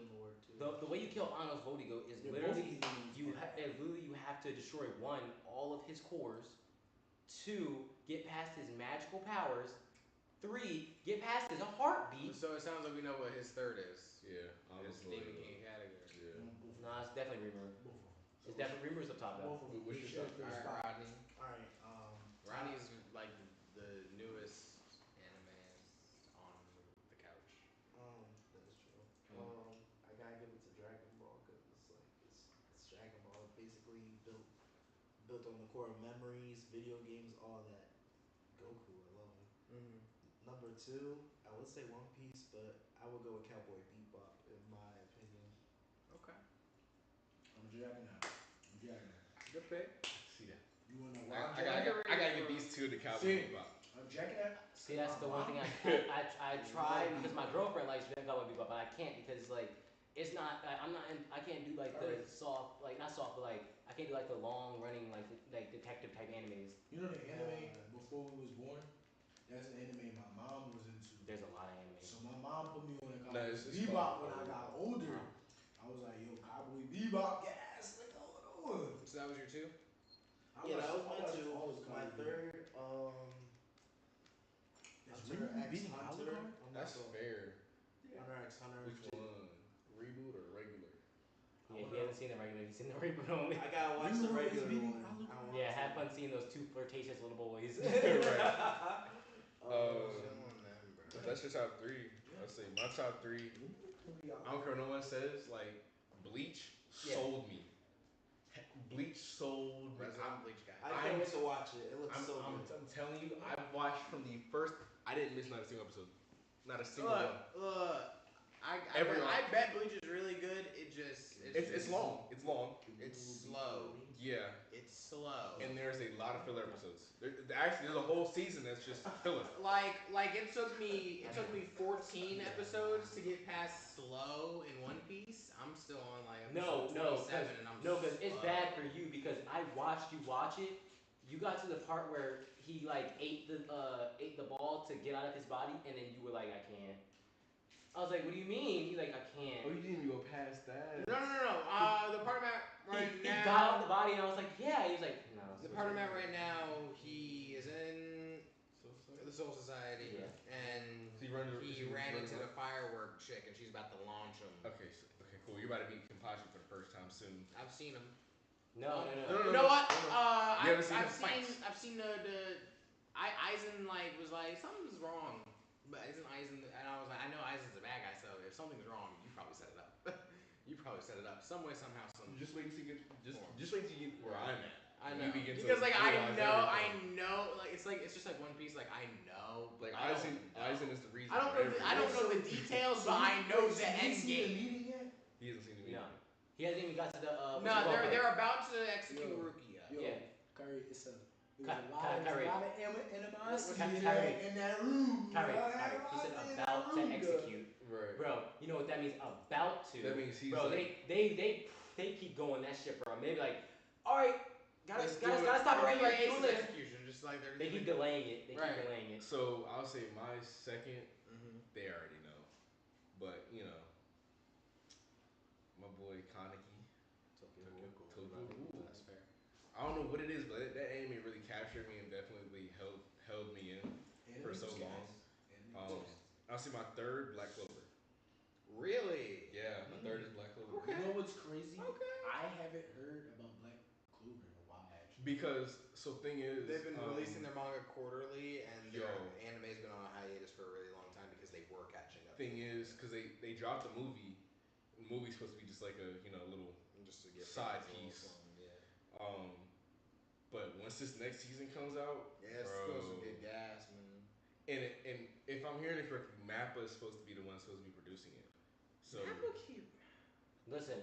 the way you kill Anos Voldigo is literally you have to destroy one, all of his cores, two, get past his magical powers, three, get past his heartbeat. So it sounds like we know what his third is. Yeah, His Demon King category. Yeah. Nah, it's definitely Rimuru. It's definitely Rimuru's up top though. What's your third? Alright, Rodney. Alright, Rodney's like the newest anime on the couch. That is true. I gotta give it to Dragon Ball because it's Dragon Ball. Basically built on the core of memories, video games, all that. Goku, I love him. Number 2, I would say One Piece, but I would go with Cowboy Bebop in my opinion. Okay. I'm dragging out. Good pick. See that? You wanna know I why? gotta give these two to Cowboy Bebop. I'm jacking that. See, that's the one thing I tried because my girlfriend likes Cowboy Bebop, but I can't because like it's not. I can't do like the soft, like not soft, but like I can't do like the long running like detective type animes. You know the anime before we was born? That's an anime my mom was into. There's a lot of anime. So my mom put me on a Cowboy Bebop when I got older. I was like, yo, Cowboy Bebop, yes, what's going on? So that was your 2? Yeah, that was my 2. My third, Hunter x Hunter. That's fair. Hunter x Hunter. Which one? Reboot or regular? Yeah, Yeah, he hasn't seen the regular. He's seen the Reaper only. I gotta watch the regular one. Yeah, have fun seeing those two flirtatious little boys. Right. If that's your top three, I'll say my top three. I don't care what no one says. Like Bleach sold me. Bleach sold me. I'm a Bleach guy. I can't wait to watch it. It looks so good. I'm telling you, I watched from the first. I didn't miss not a single episode. Not a single one. I bet Bleach is really good. It's long. It's long. It's slow. Yeah. It's slow. And there's a lot of filler episodes. There's a whole season that's just filler. Like it took me 14 episodes to get past slow in One Piece. I'm still on like episode 27 and I'm because it's bad for you because I watched you watch it. You got to the part where he like ate the ball to get out of his body, and then you were like, I can't. I was like, what do you mean? He's like, I can't. Oh, you didn't even go past that. No. The part I'm at right now. He got out of the body, and I was like, yeah. He was like, no. The part I'm at right now, he is in the Soul Society, and he ran into the firework chick, and she's about to launch him. Okay, cool. You're about to meet Kenpachi for the first time soon. I've seen him. No. You know what? I've seen the Aizen like was like something's wrong, but isn't Aizen? And I was like, I know Aizen's a bad guy, so if something's wrong, you probably set it up. Some way, somehow, Just wait till you get where I'm at. I know because like I know like it's just like One Piece. Like I know like Aizen is the reason. I don't know the details, but I know the end game. He hasn't seen the meeting. No. He hasn't even got to the. No, they're about to execute Rukia. Yeah. Kyrie, it was a lot of animosity in that room. Kyrie, he said about to execute. Right. Bro, you know what that means? About to. That means he's. Bro, like, they keep going that shit, bro. Maybe like, all right, gotta stop it right here. Do this. Execution, just like they keep delaying it. They keep delaying it. So I'll say my second. They already know, but you know, my boy Kaneki. Tokyo. That's fair. I don't know what it is, but that anime really captured me and definitely held me in for so long. I'll say my third, Black Clover. Really? Yeah, my third is Black Clover. Okay. You know what's crazy? Okay. I haven't heard about Black Clover in a while, actually. Because, thing is... They've been releasing their manga quarterly, and their anime's been on a hiatus for a really long time because they were catching up. Thing is, because they dropped the movie. The movie's supposed to be just like a, little just to get side piece. But once this next season comes out... Yeah, it's supposed to get gas, man. And if I'm hearing it correctly, Mappa is supposed to be the one supposed to be producing it. So Listen.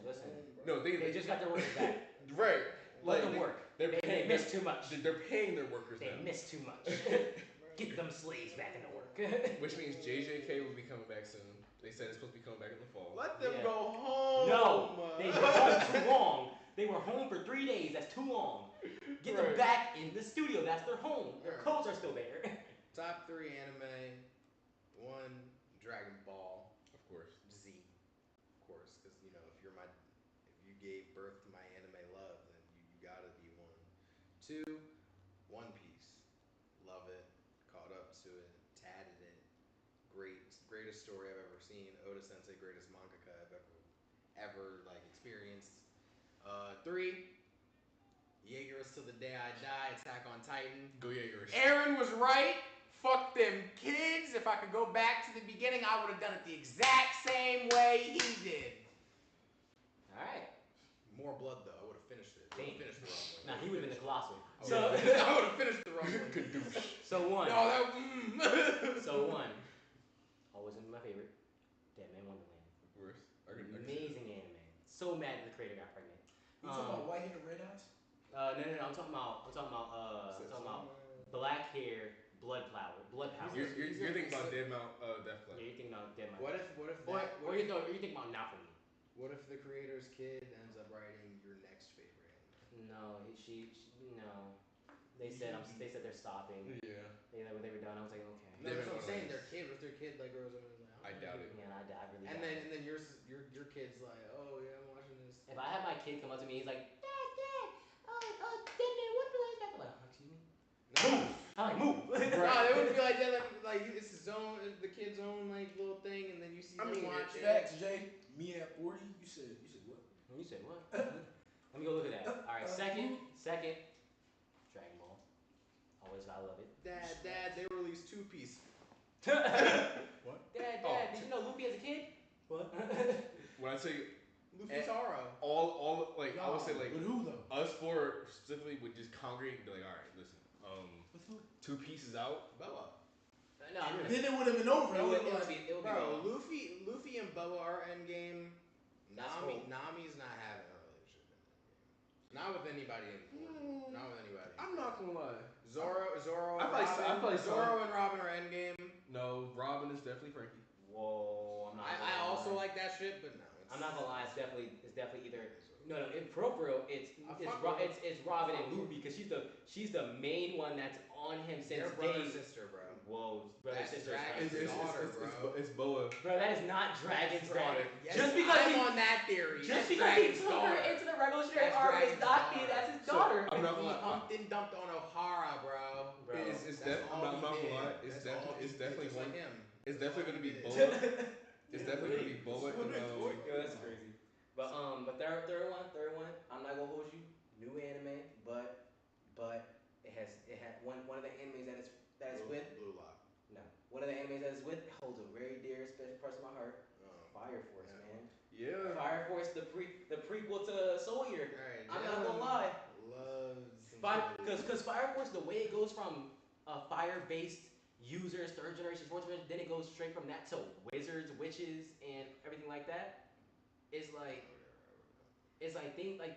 No, they just got their workers back. Right. Let them work. They miss too much. They're paying their workers now. They miss too much. Get them slaves back into work. Which means JJK will be coming back soon. They said it's supposed to be coming back in the fall. Let them go home. No, they were home too long. They were home for 3 days. That's too long. Get them back in the studio. That's their home. Their codes are still there. Top 3 anime. 1, Dragon Ball. Of course. Z. Of course, because if you gave birth to my anime love, then you gotta be 1. 2, One Piece. Love it. Caught up to it. Tatted it. Greatest story I've ever seen. Oda Sensei, greatest mangaka I've ever experienced. 3, Jaegerist till the day I die. Attack on Titan. Go Jaegerist. Aaron was right. Fuck them kids. If I could go back to the beginning, I would have done it the exact same way he did. Alright. More blood, though. I would have finished it. Finished the wrong way. Nah, he would have been the Colossal. I would have finished the wrong way. So 1. No, that So 1. Always been my favorite. Dead Man Wonderland. Worse. Amazing anime. So mad the creator got pregnant. You talking about White Hair, Red Eyes? No. I'm talking about black hair, blood power. You're thinking about Dead Cloud. Yeah, you're thinking about Dead Man. What if Or you're thinking about Not For Me. What if the creator's kid ends up writing your next favorite anime? No, no. They said they're stopping. Yeah. They were done. I was like, okay. No, that's what I'm saying. Their kid, what if their kid grows up and is like, I doubt it. Yeah, I really and doubt it. then your kid's like, oh yeah, I'm watching this. If I had my kid come up to me, he's like, Dad, Dead Man Wonderland's back. I'm like, excuse me? No. I'm like, move. No, they wouldn't be like that. Like it's his own, the kid's own like little thing, and then you see them watching. Facts, Jay. Me at 40, you said what? You said what? Let me go look at that. All right, second, Dragon Ball. Always I love it. Dad, they released 2 Piece. What? Dad, did you know Luffy as a kid? What? When I say Luffy Taro. all like I would say like with who though? us 4 specifically would just congregate and be like, all right, listen, With who? 2 pieces out. Boa. No, Then it would have been over. It would be Bro, Luffy and Boa are endgame. Nami's not having a relationship in that game. Not with anybody in Not with anybody. I'm not gonna lie. Zoro, I feel like Zoro and Robin are endgame. No, Robin is definitely Frankie. Whoa, I'm not. I also like that shit, but no. I'm not gonna lie. It's definitely either. No, for real, it's Robin and Luffy because she's the main one that's on him since They're brother sister, bro. Whoa, brother sister. It's Boa. Bro, that is not Dragon's daughter. Yes, just because I'm on that theory. Just because he took her into the revolutionary army is not that's his daughter. I'm not gonna lie. Humped and dumped on O'Hara, bro. I'm not gonna lie. It's definitely like him. It's definitely gonna be Boa. It's definitely gonna be Boa. Yo, that's crazy. But third one. I'm not gonna hold you. New anime, but it had one of the animes that is with Blue Lock. No, one of the animes that is with holds a very dear special part of my heart. Fire Force, man. Yeah. Fire Force, the prequel to Soul Eater. Right, I'm not gonna lie. Because Fire Force, the way it goes from fire-based users, 3rd generation, 4th generation, then it goes straight from that to wizards, witches, and everything like that. It's like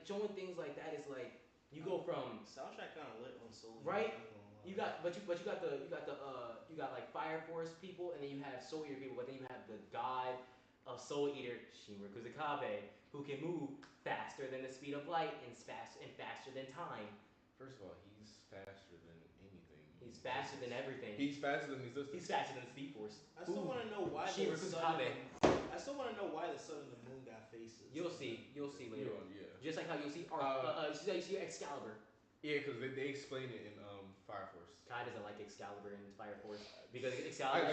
showing things like that is like you go from soundtrack kind of lit on Soul Eater. Right. You got like Fire Force people, and then you have Soul Eater people, but then you have the god of Soul Eater, Shinra Kusakabe, who can move faster than the speed of light and faster than time. First of all, he's faster than anything. He's faster than everything. He's faster than existence. He's faster than the Speed Force. I still want to know why Shinra Kusakabe. I still want to know why the sun and the moon got faces. You'll see later. Yeah. Just like how you'll see you see Excalibur. Yeah, because they explain it in Fire Force. Kai doesn't like Excalibur in Fire Force because Excalibur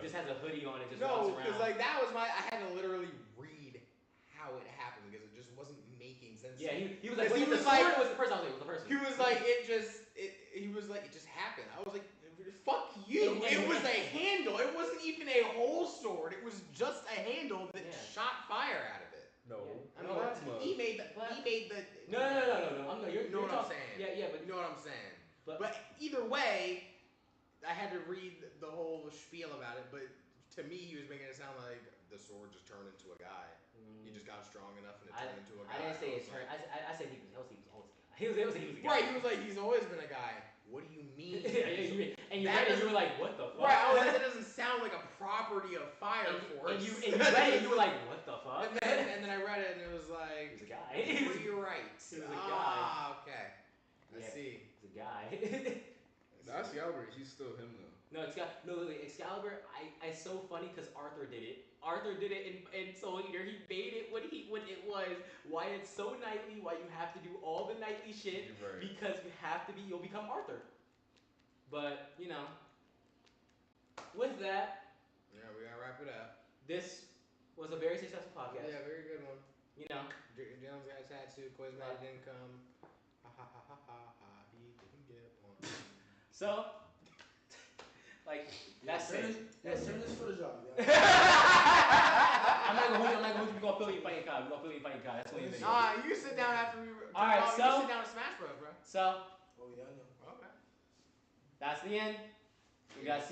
just has a hoodie on and just walks around. No, because like that was I had to literally read how it happened because it just wasn't making sense. Yeah, he was like, it was the first. He was like, it just happened. I was like, fuck you. It was a handle. It wasn't even a whole sword. It was just a handle that shot fire out of it. No. Yeah. He made the. No. You know what I'm saying. Yeah, but you know what I'm saying. But either way, I had to read the whole spiel about it. But to me, he was making it sound like the sword just turned into a guy. He just got strong enough and it turned into a guy. I didn't say it turned. I said he was always a guy. He was a guy. Right. He was like, he's always been a guy. What do you mean? And you read it, you were like, what the fuck? Right. That doesn't sound like a property of Fire Force. And you read it, and you were like, what the fuck? And then I read it, and it was like, he's a guy. What are your rights? He was a guy. Ah, okay. I see. He's a guy. Excalibur, he's still him though. No, Excalibur. It's so funny because Arthur did it. Arthur did it in Soul Eater. He made it what it was. Why it's so knightly. Why you have to do all the knightly shit. Right. Because you'll become Arthur. But with that. Yeah, we gotta wrap it up. This was a very successful podcast. Yeah, very good one. Dylan's got a tattoo. Quizmatic didn't come. Ha ha ha ha ha ha. He didn't get one. So, that's it. Turn this for the job. I'm not gonna hold you. We're gonna fill you fighting God. That's what you think. You sit down after we. Alright, so. You sit down to Smash Bros, bro. So. Oh yeah, I know. Okay. That's the end. We got